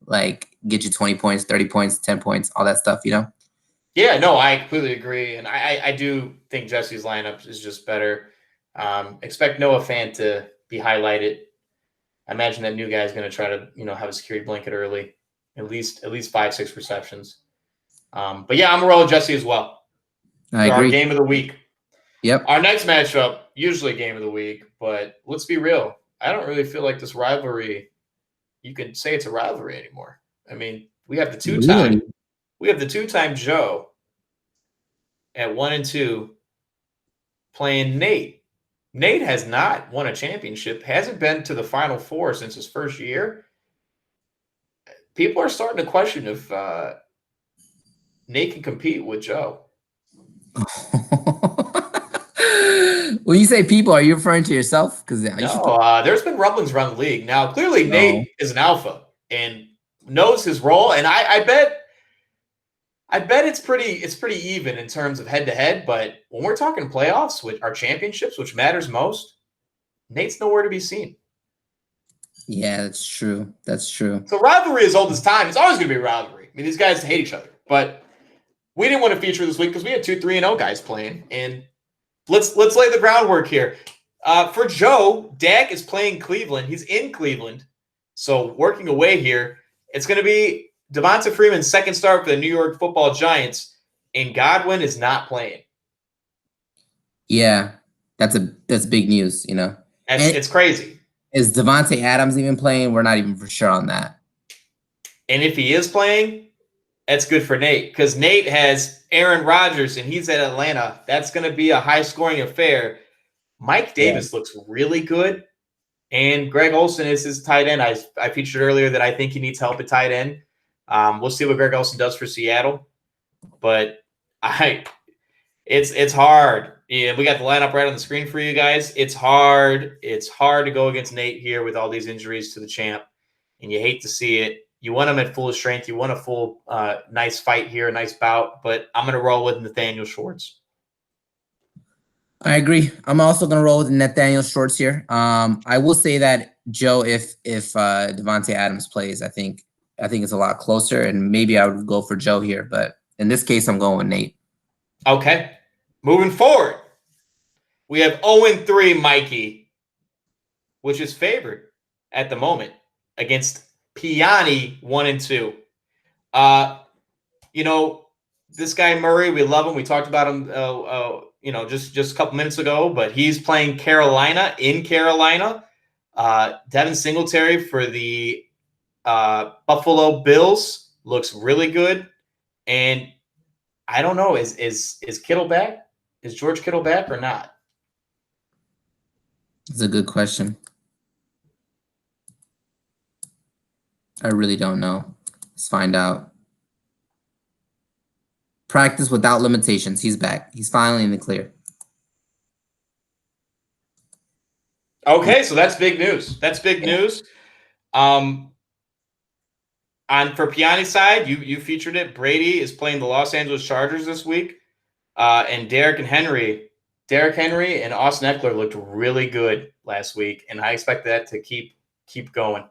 Like, get you 20 points, 30 points, 10 points, all that stuff, you know? Yeah, no, I completely agree. And I do think Jesse's lineup is just better. Expect Noah Fant to be highlighted. I imagine that new guy is going to try to, have a security blanket early, at least 5-6 receptions. But yeah, I'm going to roll with Jesse as well. I For agree. our game of the week. Yep. Our next matchup, usually game of the week, but let's be real. I don't really feel like this rivalry, you can say it's a rivalry anymore. I mean, we have the two-time Joe at 1-2 playing Nate. Nate has not won a championship, hasn't been to the Final Four since his first year. People are starting to question if Nate can compete with Joe. When you say people, are you referring to yourself? Because no, there's been rumblings around the league. Now, clearly, Nate is an alpha and knows his role, and I bet it's pretty even in terms of head-to-head. But when we're talking playoffs, with our championships, which matters most, Nate's nowhere to be seen. Yeah, that's true. That's true. So rivalry as old as time. It's always going to be a rivalry. I mean, these guys hate each other, but we didn't want to feature this week because we had 2, 3-0 guys playing, and let's lay the groundwork here. For Joe, Dak is playing Cleveland. He's in Cleveland, so working away here. It's going to be Devonta Freeman's second start for the New York Football Giants, and Godwin is not playing. Yeah, that's big news. It's crazy. Is Devontae Adams even playing? We're not even for sure on that. And if he is playing, that's good for Nate because Nate has Aaron Rodgers and he's at Atlanta. That's going to be a high-scoring affair. Mike Davis looks really good, and Greg Olsen is his tight end. I featured earlier that I think he needs help at tight end. We'll see what Greg Olsen does for Seattle, but it's hard. Yeah, we got the lineup right on the screen for you guys. It's hard. It's hard to go against Nate here with all these injuries to the champ, and you hate to see it. You want him at full strength. You want a full, nice fight here, a nice bout. But I'm going to roll with Nathaniel Schwartz. I agree. I'm also going to roll with Nathaniel Schwartz here. I will say that, Joe, if Devontae Adams plays, I think it's a lot closer, and maybe I would go for Joe here. But in this case, I'm going with Nate. Okay. Moving forward, we have 0-3 Mikey, which is favored at the moment against Piani 1-2. This guy Murray, we love him. We talked about him, just a couple minutes ago. But he's playing Carolina in Carolina. Devin Singletary for the Buffalo Bills looks really good, and I don't know, is Kittle back? Is George Kittle back or not? That's a good question. I really don't know. Let's find out. Practice without limitations. He's back. He's finally in the clear. Okay, so that's big news. That's big news. For Piani's side, you featured it. Brady is playing the Los Angeles Chargers this week. And Derrick Henry and Austin Eckler looked really good last week, and I expect that to keep going.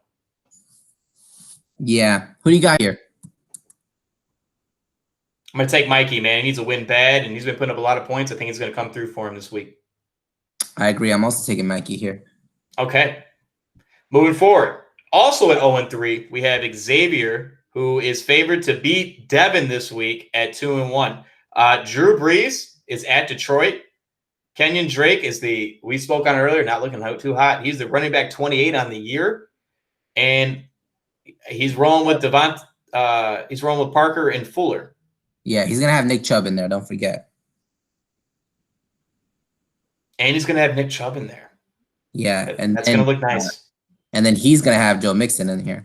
Yeah. Who do you got here? I'm going to take Mikey, man. He needs to win bad, and he's been putting up a lot of points. I think it's going to come through for him this week. I agree. I'm also taking Mikey here. Okay. Moving forward, also at 0-3, we have Xavier, who is favored to beat Devin this week at 2-1. Drew Brees is at Detroit. Kenyon Drake we spoke on earlier, not looking too hot. He's the running back 28 on the year. And he's rolling with he's rolling with Parker and Fuller. Yeah, he's going to have Nick Chubb in there. Don't forget. And he's going to have Nick Chubb in there. Yeah. That's going to look nice. And then he's going to have Joe Mixon in here.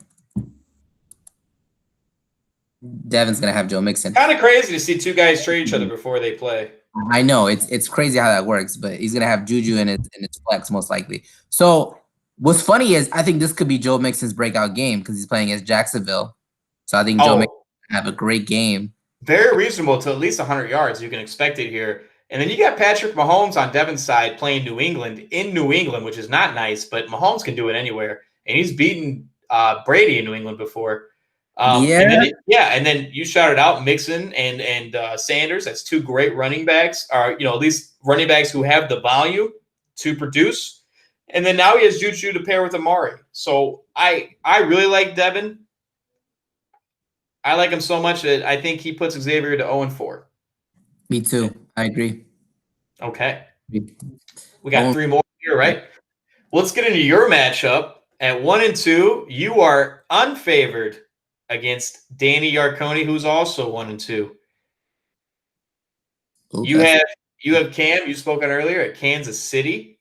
Devin's gonna have Joe Mixon. Kind of crazy to see two guys trade each other before they play. I know it's crazy how that works, but he's gonna have Juju in its flex most likely. So what's funny is I think this could be Joe Mixon's breakout game because he's playing against Jacksonville. So I think Joe Mixon will have a great game. Very reasonable to at least 100 yards. You can expect it here. And then you got Patrick Mahomes on Devin's side playing New England in New England, which is not nice, but Mahomes can do it anywhere. And he's beaten Brady in New England before. And then you shouted out Mixon and Sanders. That's two great running backs, or at least running backs who have the volume to produce. And then now he has Juju to pair with Amari. So I really like Devin. I like him so much that I think he puts Xavier to 0-4. Me too. I agree. Okay. We got 3 more here, right? Let's get into your matchup. At 1-2, you are unfavored against Danny Yarconi, who's also 1-2. You have Cam, you spoke on earlier, at Kansas City.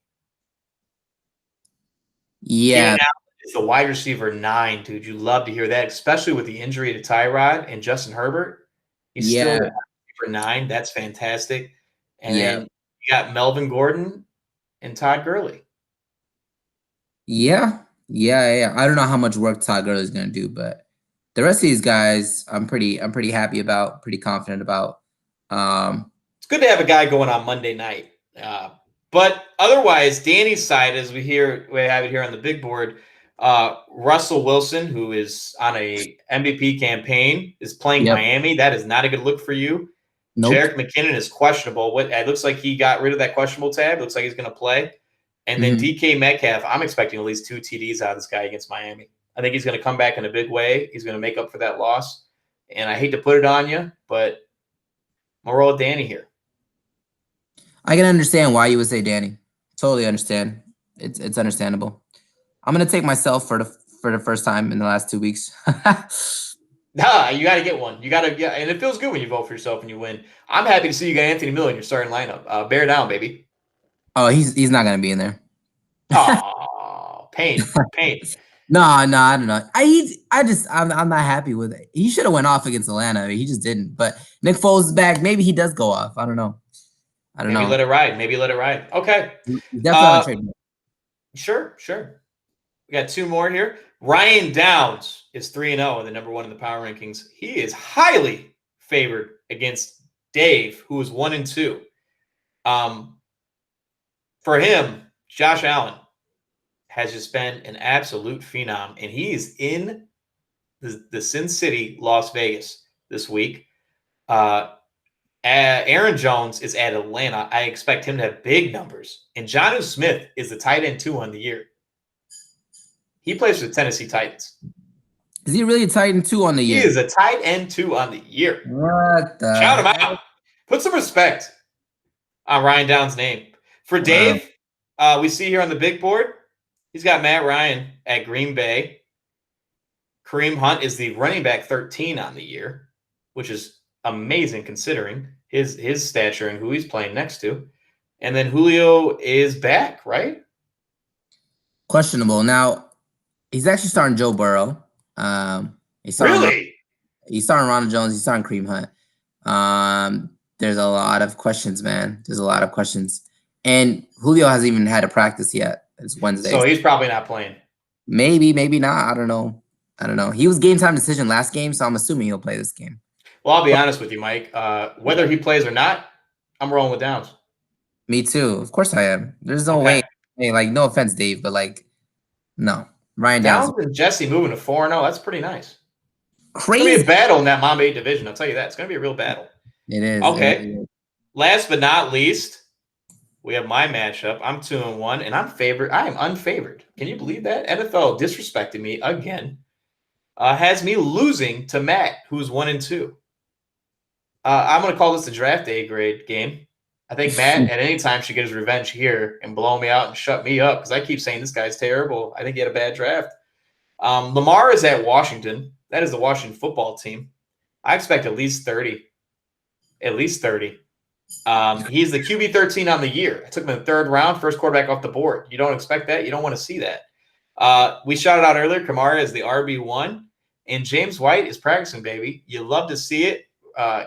Yeah. It's the wide receiver 9, dude. You love to hear that, especially with the injury to Tyrod and Justin Herbert. He's still the wide receiver 9. That's fantastic. And then you got Melvin Gordon and Todd Gurley. Yeah. I don't know how much work Todd Gurley is going to do, but the rest of these guys, I'm pretty happy about, pretty confident about. It's good to have a guy going on Monday night. But otherwise, Danny's side, as we have it here on the big board, Russell Wilson, who is on a MVP campaign, is playing Miami. That is not a good look for you. Nope. Jerick McKinnon is questionable. It looks like he got rid of that questionable tab. Looks like he's going to play. And then DK Metcalf, I'm expecting at least 2 TDs out of this guy against Miami. I think he's going to come back in a big way. He's going to make up for that loss. And I hate to put it on you, but I'm going to roll with Danny here. I can understand why you would say Danny. Totally understand. It's understandable. I'm going to take myself for the first time in the last 2 weeks. Nah, you got to get one. You got to get, and it feels good when you vote for yourself and you win. I'm happy to see you got Anthony Miller in your starting lineup. Bear down, baby. Oh, he's not going to be in there. Oh, pain. No, I don't know. I'm not happy with it. He should have went off against Atlanta. He just didn't. But Nick Foles is back. Maybe he does go off. I don't know. Maybe let it ride. Okay. Definitely. Sure. We got 2 more here. Ryan Downs is 3-0 and the number 1 in the power rankings. He is highly favored against Dave, who is 1-2. For him, Josh Allen has just been an absolute phenom, and he is in the Sin City, Las Vegas this week. Aaron Jones is at Atlanta. I expect him to have big numbers. And Jonnu Smith is the tight end 2 on the year. He plays for the Tennessee Titans. Is he really a tight end 2 on the year? He is a tight end 2 on the year. What the? Shout him out. Put some respect on Ryan Downs' name. For Dave, we see here on the big board, he's got Matt Ryan at Green Bay. Kareem Hunt is the running back 13 on the year, which is amazing considering his stature and who he's playing next to. And then Julio is back, right? Questionable. Now, he's actually starting Joe Burrow. He's starting Ronald Jones. He's starting Kareem Hunt. There's a lot of questions, man. There's a lot of questions. And Julio hasn't even had a practice yet. It's Wednesday. So he's probably not playing. Maybe not. I don't know. He was game time decision last game, so I'm assuming he'll play this game. Well, I'll be honest with you, Mike. Whether he plays or not, I'm rolling with Downs. Me too. Of course I am. There's no way. Hey, no offense, Dave, but no. Ryan Downs and Jesse moving to 4-0. That's pretty nice. Crazy. It's going to be a battle in that Mom 8 division. I'll tell you that. It's going to be a real battle. It is. Okay. Last but not least, we have my matchup. I'm 2-1, and I am unfavored. Can you believe that? NFL disrespected me again. Has me losing to Matt, who's 1-2. I'm going to call this the draft A grade game. I think Matt at any time should get his revenge here and blow me out and shut me up because I keep saying this guy's terrible. I think he had a bad draft. Lamar is at Washington. That is the Washington football team. I expect at least 30. At least 30. He's the QB 13 on the year. I took him in the 3rd round, first quarterback off the board. You don't expect that? You don't want to see that. We shouted out earlier, Kamara is the RB1. And James White is practicing, baby. You love to see it.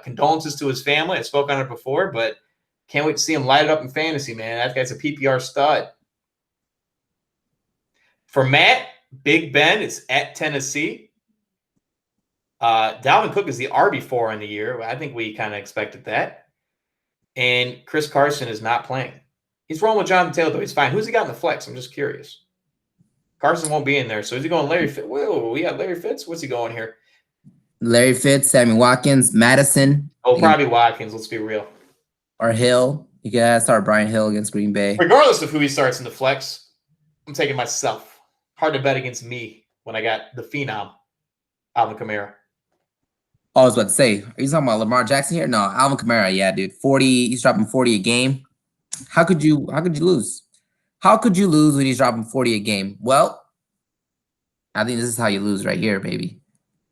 Condolences to his family. I spoke on it before, but can't wait to see him light it up in fantasy, man. That guy's a PPR stud. For Matt, Big Ben is at Tennessee. Dalvin Cook is the RB4 in the year. I think we kind of expected that. And Chris Carson is not playing. He's rolling with Jonathan Taylor, though. He's fine. Who's he got in the flex? I'm just curious. Carson won't be in there. So is he going Larry Fitz? Whoa, we got Larry Fitz? What's he going here? Larry Fitz, Sammy Watkins, Madison. Oh, probably Watkins. Let's be real. Or Hill. You can start Brian Hill against Green Bay. Regardless of who he starts in the flex, I'm taking myself. Hard to bet against me when I got the phenom, Alvin Kamara. Oh, I was about to say, are you talking about Lamar Jackson here? No, Alvin Kamara, yeah, dude. 40, he's dropping 40 a game. How could you lose? How could you lose when he's dropping 40 a game? Well, I think this is how you lose right here, baby.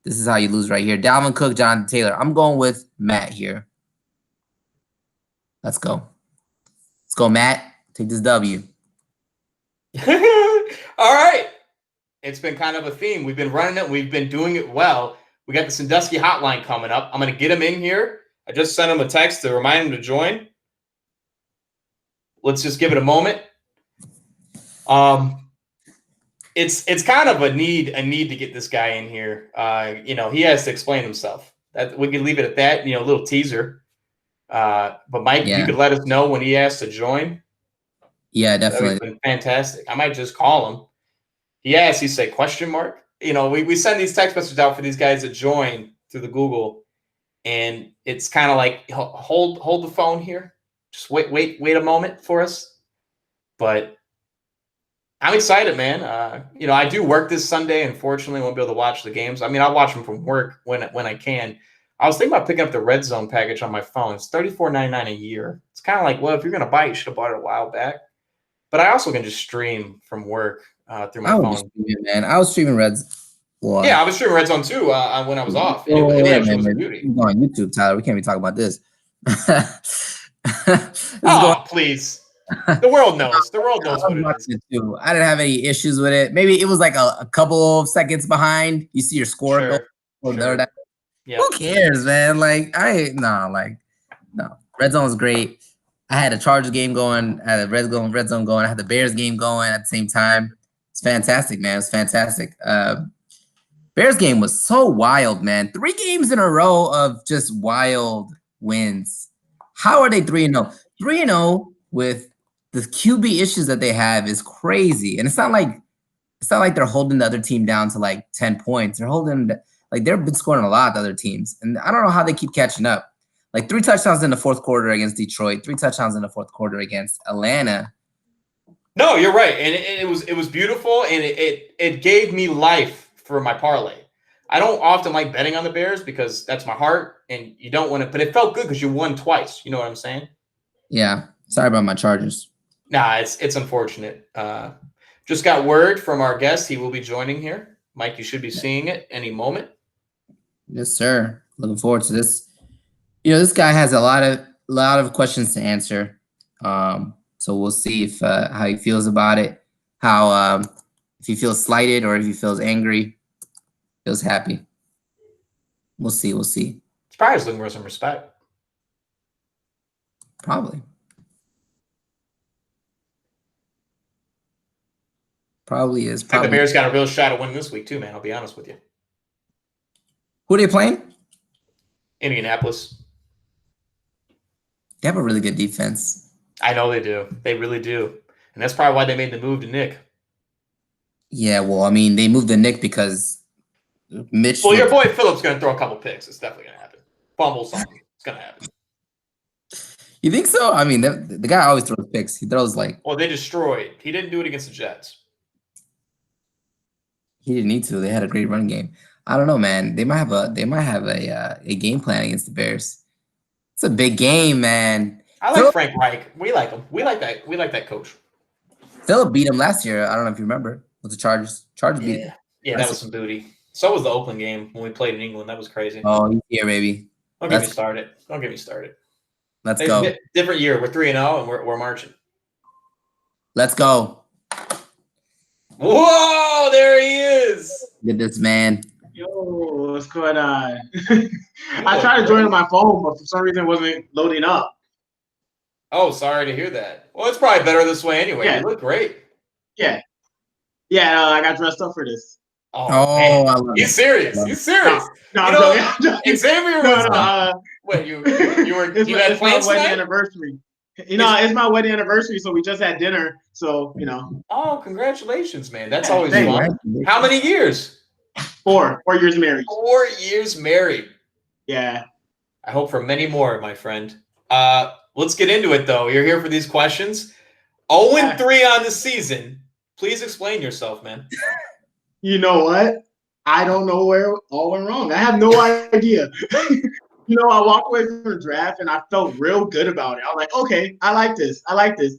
This is how you lose right here. Dalvin Cook, Jonathan Taylor. I'm going with Matt here. Let's go. Let's go, Matt. Take this W. All right. It's been kind of a theme. We've been running it. We've been doing it well. We got the Sandusky Hotline coming up. I'm going to get him in here. I just sent him a text to remind him to join. Let's just give it a moment. It's kind of a need to get this guy in here. He has to explain himself. That we can leave it at that. A little teaser. But Mike, you could let us know when he has to join. Yeah, definitely. That would have been fantastic. I might just call him. He asks, he say question mark. We send these text messages out for these guys to join through the Google, and it's kind of like hold the phone here. Just wait a moment for us. But I'm excited, man. I do work this Sunday. Unfortunately, I won't be able to watch the games. I mean, I'll watch them from work when I can. I was thinking about picking up the Red Zone package on my phone. It's $34.99 a year. It's kind of like, well, if you're going to buy it, you should have bought it a while back. But I also can just stream from work through my phone. Man, I was streaming Reds. Well, yeah, I was streaming Red Zone too when I was off. It was beauty. We're on YouTube, Tyler. We can't be talking about this. Please. The world knows. The world knows what it is. Too. I didn't have any issues with it. Maybe it was like a couple of seconds behind. You see your score go. Sure. Yep. Who cares, man? No. Red Zone was great. I had a Chargers game going, I had a Red Zone going, I had the Bears game going at the same time. It's fantastic, man. It's fantastic. Bears game was so wild, man. 3 games in a row of just wild wins. How are they 3-0? 3-0 with the QB issues that they have is crazy. And it's not like they're holding the other team down to like 10 points. They're holding they've been scoring a lot, the other teams. And I don't know how they keep catching up. Like 3 touchdowns in the fourth quarter against Detroit, 3 touchdowns in the fourth quarter against Atlanta. No, you're right. And it was beautiful, and it gave me life for my parlay. I don't often like betting on the Bears because that's my heart, and you don't want to, but it felt good because you won twice. You know what I'm saying? Yeah. Sorry about my Chargers. Nah, it's unfortunate. Just got word from our guest. He will be joining here. Mike, you should be seeing it any moment. Yes, sir. Looking forward to this. This guy has a lot of questions to answer. So we'll see if how he feels about it, how if he feels slighted or if he feels angry, feels happy. We'll see. He's probably just looking for some respect. Probably is. I think the Bears got a real shot at winning this week too, man. I'll be honest with you. Who are they playing? Indianapolis. They have a really good defense. I know they do. They really do. And that's probably why they made the move to Nick. Yeah, well, I mean, they moved to Nick because Mitch. Well, your boy Phillip's going to throw a couple picks. It's definitely going to happen. Fumble something. It's going to happen. You think so? I mean, the guy always throws picks. He throws Well, they destroyed. He didn't do it against the Jets. He didn't need to. They had a great run game. I don't know, man. They might have a game plan against the Bears. It's a big game, man. I like Frank Reich. We like him. We like that coach. Phillip beat him last year. I don't know if you remember with the Chargers. Beat him. Yeah, that was some booty. So was the Oakland game when we played in England. That was crazy. Oh, he's here, baby. Don't get me started. Let's go. Different year. We're 3-0 and we're marching. Let's go. Whoa, there he is. Look at this man. Yo. What's going on? I tried to join on my phone, but for some reason it wasn't loading up. Oh, sorry to hear that. Well, it's probably better this way anyway. Yeah. You look great. Yeah. I got dressed up for this. Oh, I love you it. serious? You serious? No, you I'm know, joking. Xavier was what you had it's my plans wedding tonight? anniversary. It's my wedding anniversary, so we just had dinner. So Oh, congratulations, man! That's Yeah, always thanks. fun. How many years? 4 years married. 4 years married. Yeah. I hope for many more, my friend. Let's get into it, though. You're here for these questions. 0-3 on the season. Please explain yourself, man. You know what? I don't know where all went wrong. I have no idea. I walked away from the draft and I felt real good about it. I was like, okay, I like this.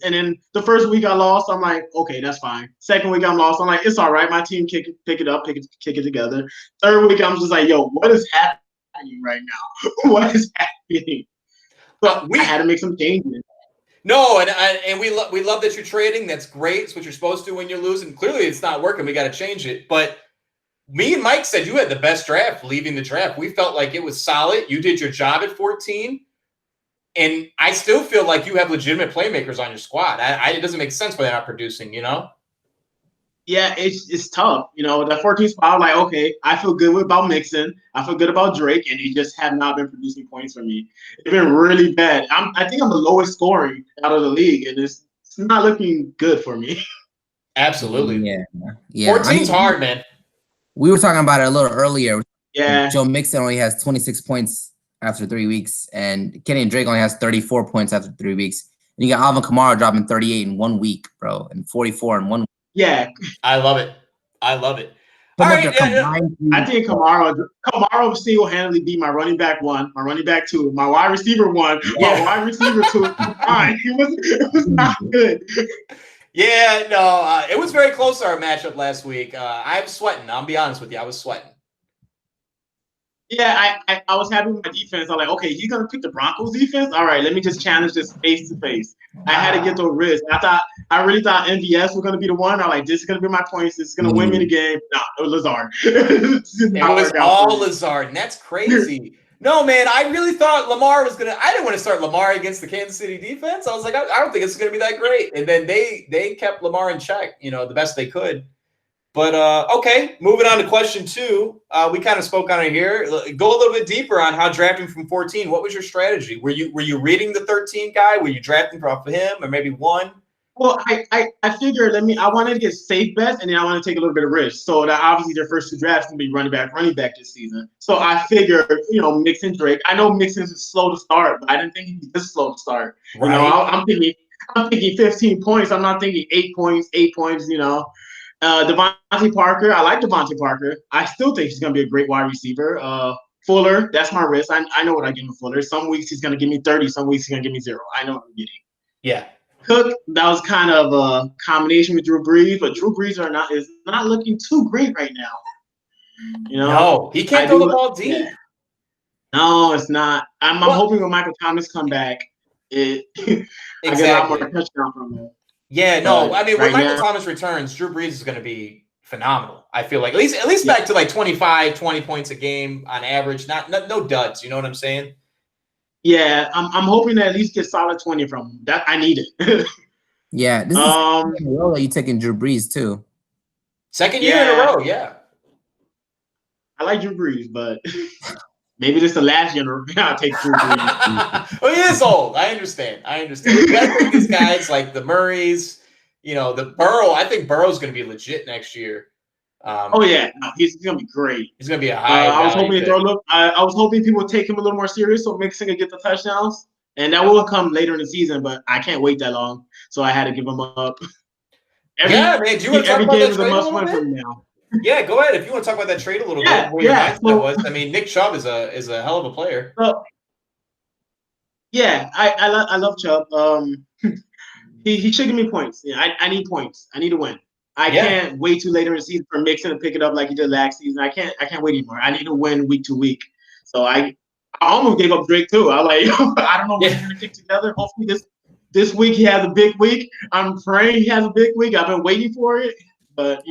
And then the first week I lost, I'm like, okay, that's fine. Second week I'm lost, I'm like, it's all right. My team kick it up, kick it together. Third week I'm just like, yo, what is happening right now? What is happening? So I had to make some changes. No, and we love that you're trading. That's great. It's what you're supposed to when you're losing. Clearly, it's not working. We got to change it. But me and Mike said you had the best draft leaving the draft. We felt like it was solid. You did your job at 14. And I still feel like you have legitimate playmakers on your squad. It doesn't make sense why they're not producing, Yeah, it's tough. That 14th spot, I'm like, okay, I feel good about Mixon. I feel good about Drake, and they just have not been producing points for me. It's been really bad. I think I'm the lowest scoring out of the league, and it's not looking good for me. Absolutely. Yeah. 14's hard, man. We were talking about it a little earlier. Yeah. Joe Mixon only has 26 points after 3 weeks, and Kenny Drake only has 34 points after 3 weeks. And you got Alvin Kamara dropping 38 in 1 week, bro, and 44 in 1 week. Yeah. I love it. All right. I think Kamara single-handedly beat my running back 1, my running back 2, my wide receiver 1, my wide receiver 2. It was not good. Yeah, no, it was very close to our matchup last week. I'm sweating. I'll be honest with you. I was sweating. Yeah, I was happy with my defense. I'm like, okay, he's going to pick the Broncos defense? All right, let me just challenge this face-to-face. I had to get those risks. I really thought MVS was going to be the one. I'm like, this is going to be my points. This is going to win me the game. No, it was Lazard. It was all Lazard, and that's crazy. No, man, I really thought Lamar was going to – I didn't want to start Lamar against the Kansas City defense. I was like, I don't think it's going to be that great. And then they kept Lamar in check, the best they could. But, okay, moving on to question 2. We kind of spoke on it here. Go a little bit deeper on how drafting from 14. What was your strategy? Were you reading the 13 guy? Were you drafting off of him or maybe 1? Well, I figured I wanted to get safe bets, and then I want to take a little bit of risk. So that obviously their first 2 drafts going to be running back this season. So I figured, Mixon, Drake. I know Mixon's slow to start, but I didn't think he'd be this slow to start. Right. I'm thinking 15 points. I'm not thinking 8 points. Devontae Parker. I like Devontae Parker. I still think he's going to be a great wide receiver. Fuller, that's my risk. I know what I give him Fuller. Some weeks he's going to give me 30. Some weeks he's going to give me 0. I know what I'm getting. Yeah. Cook, that was kind of a combination with Drew Brees, but Drew Brees is not looking too great right now. No, he can't throw the ball deep. Yeah. No, it's not. I'm hoping when Michael Thomas come back, I get a lot more touchdown from him. Yeah, no, when Michael Thomas returns, Drew Brees is going to be phenomenal. I feel like at least back to like 25, 20 points a game on average. No duds. You know what I'm saying? Yeah, I'm hoping to at least get solid 20 from him. That I need it. Yeah, this is the second role that you taking Drew Brees too. Second year in a row, yeah. I like Drew Brees, but maybe this is the last year I'll take Drew Brees. Well, he is old. I understand. You got to take these guys like the Murrays, the Burrow. I think Burrow's going to be legit next year. He's going to be great. He's going to be a high. I was hoping I was hoping people would take him a little more serious so Mixon could get the touchdowns, and that will come later in the season. But I can't wait that long, so I had to give him up. Man. Do you want to talk about that trade a little bit? From now. Yeah, go ahead. If you want to talk about that trade a little bit, where your mindset was. I mean, Nick Chubb is a hell of a player. I love Chubb. He should give me points. Yeah, I need points. I need to win. I can't wait too later in the season for Mixon to pick it up like he did last season. I can't wait anymore. I need to win week to week. So I almost gave up Drake too. I don't know what he's gonna kick together. Hopefully this week he has a big week. I'm praying he has a big week. I've been waiting for it, but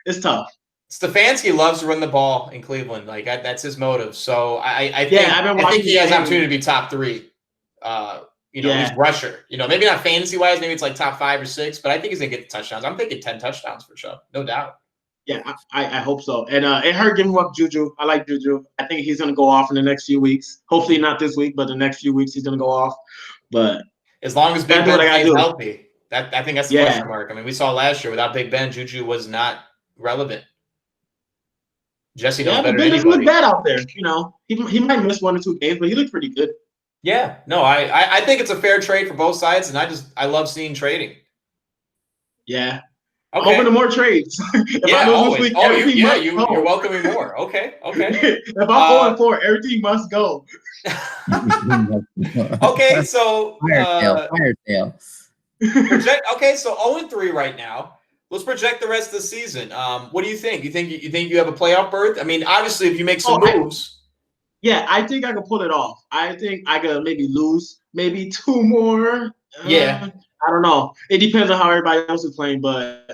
it's tough. Stefanski loves to run the ball in Cleveland. Like that's his motive. So I think he has opportunity to be top 3. He's rusher. Maybe not fantasy wise, maybe it's like top 5 or 6, but I think he's gonna get the touchdowns. I'm thinking 10 touchdowns for sure, no doubt. Yeah, I hope so. And it hurt giving up Juju. I like Juju. I think he's gonna go off in the next few weeks. Hopefully not this week, but the next few weeks he's gonna go off. But as long as Big Ben stays healthy, I think that's the question mark. I mean, we saw last year without Big Ben, Juju was not relevant. Jesse knows better than anybody. Doesn't look bad out there. He might miss 1 or 2 games, but he looks pretty good. Yeah, no, I think it's a fair trade for both sides, and I love seeing trading. Yeah. Okay. Open to more trades. Always. You're welcoming more. Okay. If I'm 0-4, everything must go. Okay, so fire sale. Okay, so 0-3 right now. Let's project the rest of the season. What do you think? You think you have a playoff berth? I mean, obviously, if you make some moves. I think I could pull it off. I think I could maybe lose 2 more. I don't know. It depends on how everybody else is playing, but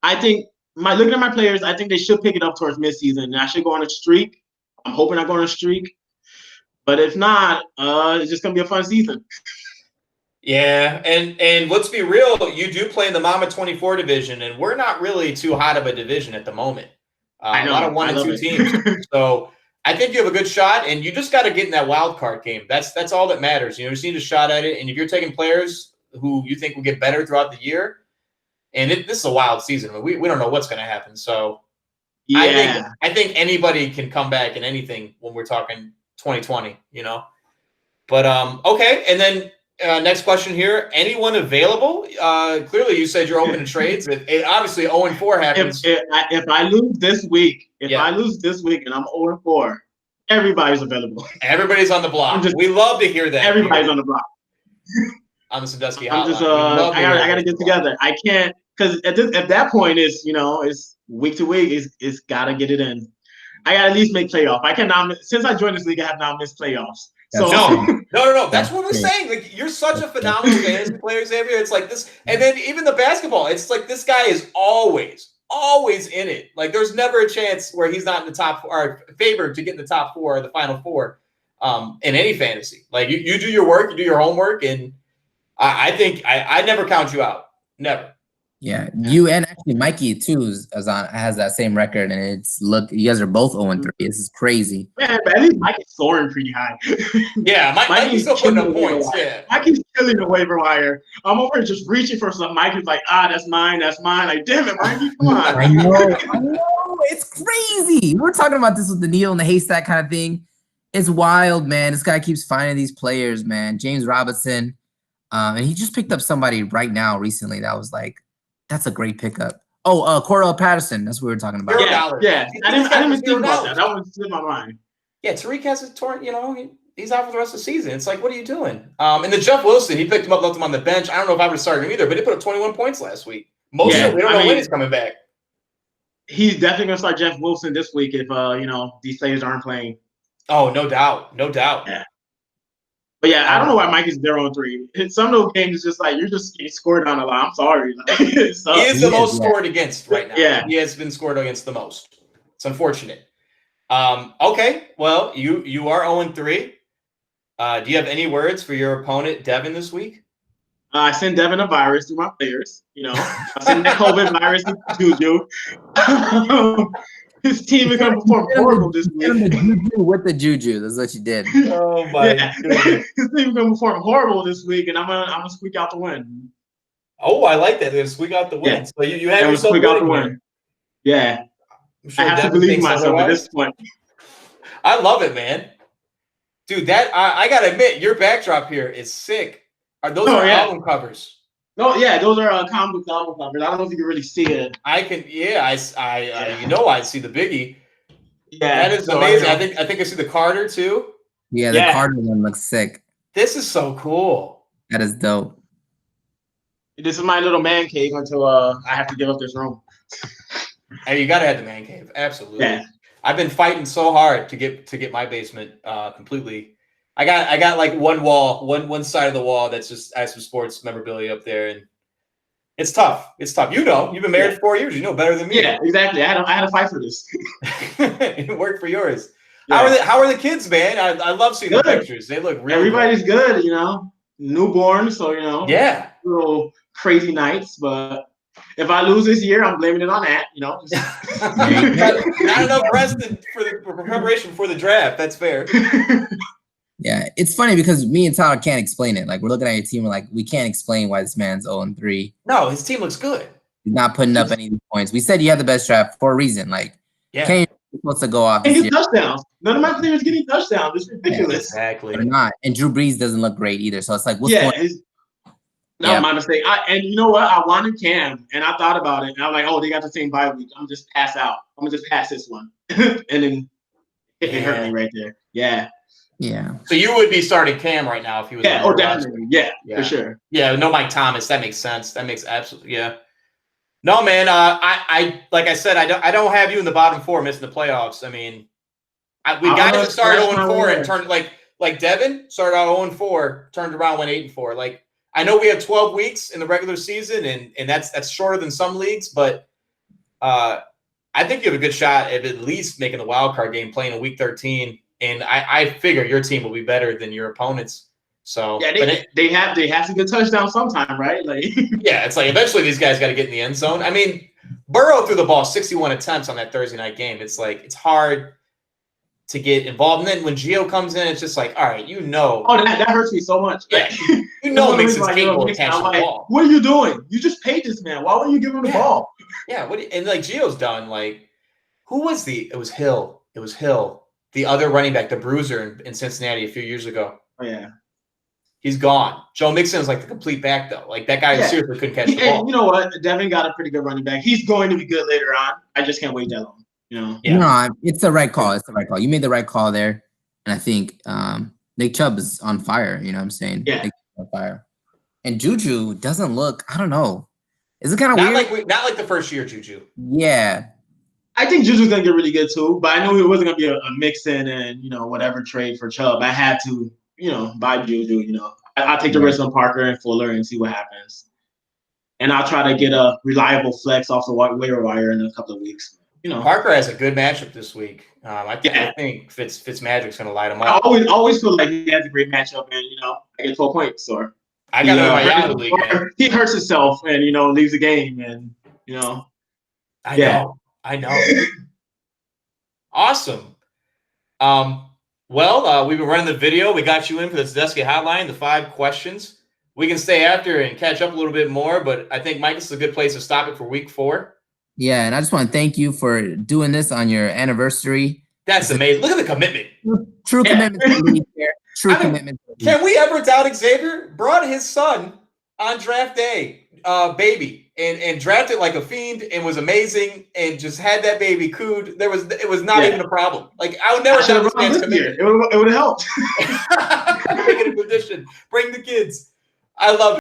I think looking at my players, I think they should pick it up towards midseason, and I should go on a streak. I'm hoping I go on a streak, but if not, it's just gonna be a fun season. Yeah, and let's be real, you do play in the Mama 24 division, and we're not really too hot of a division at the moment. I know, a lot of 1 and 2 teams. So I think you have a good shot, and you just got to get in that wild card game. That's all that matters. You just need a shot at it, and if you're taking players who you think will get better throughout the year, and this is a wild season. I mean, we don't know what's going to happen. So I think anybody can come back in anything when we're talking 2020, But okay, and then next question here. Anyone available? Clearly, you said you're open to trades. Obviously, 0-4 happens. If I lose this week, and I'm 0-4, everybody's available. Everybody's on the block. We love to hear that. Everybody's on the block. On the Sandusky Hotline. I gotta get together. I can't, because at that point it's week to week. It's gotta get it in. I gotta at least make playoff. I cannot. Since I joined this league, I have not missed playoffs. So no. That's what we're saying. Like, you're such a phenomenal fantasy player, Xavier. It's like this, and then even the basketball. It's like this guy is always in it. Like, there's never a chance where he's not in the top 4 or favored to get in the top 4 or the final 4 in any fantasy. Like, you do your work, you do your homework, and I think I never count you out. Never. Yeah, you and actually Mikey too has that same record, and you guys are both 0-3. This is crazy. Man, but at least Mikey's scoring pretty high. Yeah, Mikey's still putting up points. Yeah, Mikey's killing the waiver wire. I'm over here just reaching for something. Mikey's like, that's mine. Like, damn it, Mikey, come on. I know, it's crazy. We were talking about this with the needle in the haystack kind of thing. It's wild, man. This guy keeps finding these players, man. James Robinson, and he just picked up somebody right now recently that was like, that's a great pickup. Cordell Patterson. That's what we were talking about. Yeah. I didn't even think about that. That was in my mind. Yeah, Tariq has a torn. He's out for the rest of the season. It's like, what are you doing? And then Jeff Wilson, he picked him up, left him on the bench. I don't know if I would have started him either, but he put up 21 points last week. We don't know when he's coming back. He's definitely gonna start Jeff Wilson this week if these players aren't playing. Oh, no doubt. Yeah. But yeah, I don't know why Mike is 0-3. Some of those games is just like you're just getting scored on a lot. I'm sorry. He is the most scored against right now. Yeah, he has been scored against the most. It's unfortunate. Okay, well, you are 0-3. Do you have any words for your opponent, Devin, this week? I sent Devin a virus through my players. I sent the COVID virus to Juju. His team is going to perform horrible this week. With the Juju, that's what you did. Oh my goodness. His team is going to perform horrible this week, and I'm gonna squeak out the win. Oh, I like that. They're gonna squeak out the win. Yeah. So you have yourself squeak out the win. Yeah, sure I have to believe myself at this point. I love it, man. Dude, that I gotta admit, your backdrop here is sick. Those are album covers. No, yeah, those are comic book album covers. I don't know if you can really see it. I can, I see the Biggie. Yeah, that is amazing. I think I see the Carter too. Yeah, the Carter one looks sick. This is so cool. That is dope. This is my little man cave until I have to give up this room. Hey, you gotta have the man cave, absolutely. Yeah. I've been fighting so hard to get my basement completely. I got like one wall, one side of the wall that's just has some sports memorabilia up there, and It's tough. It's tough. You know, you've been married for 4 years. You know better than me. Yeah, exactly. I had to fight for this. It worked for yours. Yeah. How are the kids, man? I love seeing the pictures. They look really Everybody's good, you know. Newborn, so you know. Yeah. Little crazy nights, but if I lose this year, I'm blaming it on that, you know. Not enough rest for preparation for the draft. That's fair. Yeah, it's funny because me and Tyler can't explain it. Like, we're looking at your team, we're like, we can't explain why this man's 0-3. No, his team looks good. He's not putting up any points. We said you had the best draft for a reason. Like, Kenny was supposed to go off this year. Touchdowns. None of my players getting touchdowns. It's ridiculous. Yeah, exactly. They're not. And Drew Brees doesn't look great either. So it's like, what's going on? That was my mistake. And you know what? I wanted Cam, and I thought about it, and I'm like, oh, they got the same bye week. I'm gonna just pass out. I'm gonna just pass this one, and then it hurt me right there. Yeah. Yeah. So you would be starting Cam right now if he was. Yeah. Oh, definitely. Yeah, for sure. Yeah. No, Mike Thomas. That makes sense. That makes absolutely. Yeah. No, man. I like I said, I don't have you in the bottom 4 missing the playoffs. I mean, we guys that started 0-4 and turned like Devin started out 0-4, turned around, went 8-4. Like, I know we have 12 weeks in the regular season, and that's shorter than some leagues, but I think you have a good shot at least making the wild card game, playing in week 13. And I figure your team will be better than your opponents. So yeah, they have to get touchdowns sometime, right? Like yeah, it's like eventually these guys got to get in the end zone. I mean, Burrow threw the ball 61 attempts on that Thursday night game. It's like it's hard to get involved. And then when Gio comes in, it's just like, all right, you know. Oh, that hurts me so much. Yeah, you know Mixon's capable of catching the ball. What are you doing? You just paid this man. Why wouldn't you give him the ball? Yeah, and like Gio's done. Like, who was it was Hill. It was Hill. The other running back, the bruiser in Cincinnati a few years ago. Oh, yeah. He's gone. Joe Mixon is like the complete back, though. Like, that guy seriously couldn't catch the ball. And you know what? Devin got a pretty good running back. He's going to be good later on. I just can't wait that long. You know? Yeah. No, it's the right call. It's the right call. You made the right call there. And I think Nick Chubb is on fire. You know what I'm saying? Yeah. Nick Chubb on fire. And Juju doesn't look, I don't know. Is it kind of weird? Not like the first year, Juju. Yeah. I think Juju's gonna get really good too, but I knew it wasn't gonna be a mix-in and whatever trade for Chubb. I had to buy Juju. I'll take the risk on Parker and Fuller and see what happens, and I'll try to get a reliable flex off the waiver wire in a couple of weeks. Parker has a good matchup this week. I think Fitzmagic's gonna light him up. I always feel like he has a great matchup, and I get 12 points. Or I got him in my Yahoo league. Man. He hurts himself and leaves the game, and I know. Awesome. Well, we've been running the video. We got you in for the Sandusky Hotline, the 5 questions. We can stay after and catch up a little bit more, but I think, Mike, this is a good place to stop it for week 4. Yeah, and I just want to thank you for doing this on your anniversary. That's amazing. Look at the commitment. True commitment. True commitment. Can we ever doubt Xavier? Brought his son on draft day, baby. And drafted like a fiend and was amazing and just had that baby cooed. It was not even a problem. Like, I would never have this man's committed. It would have helped. Make it a position. Bring the kids. I love it.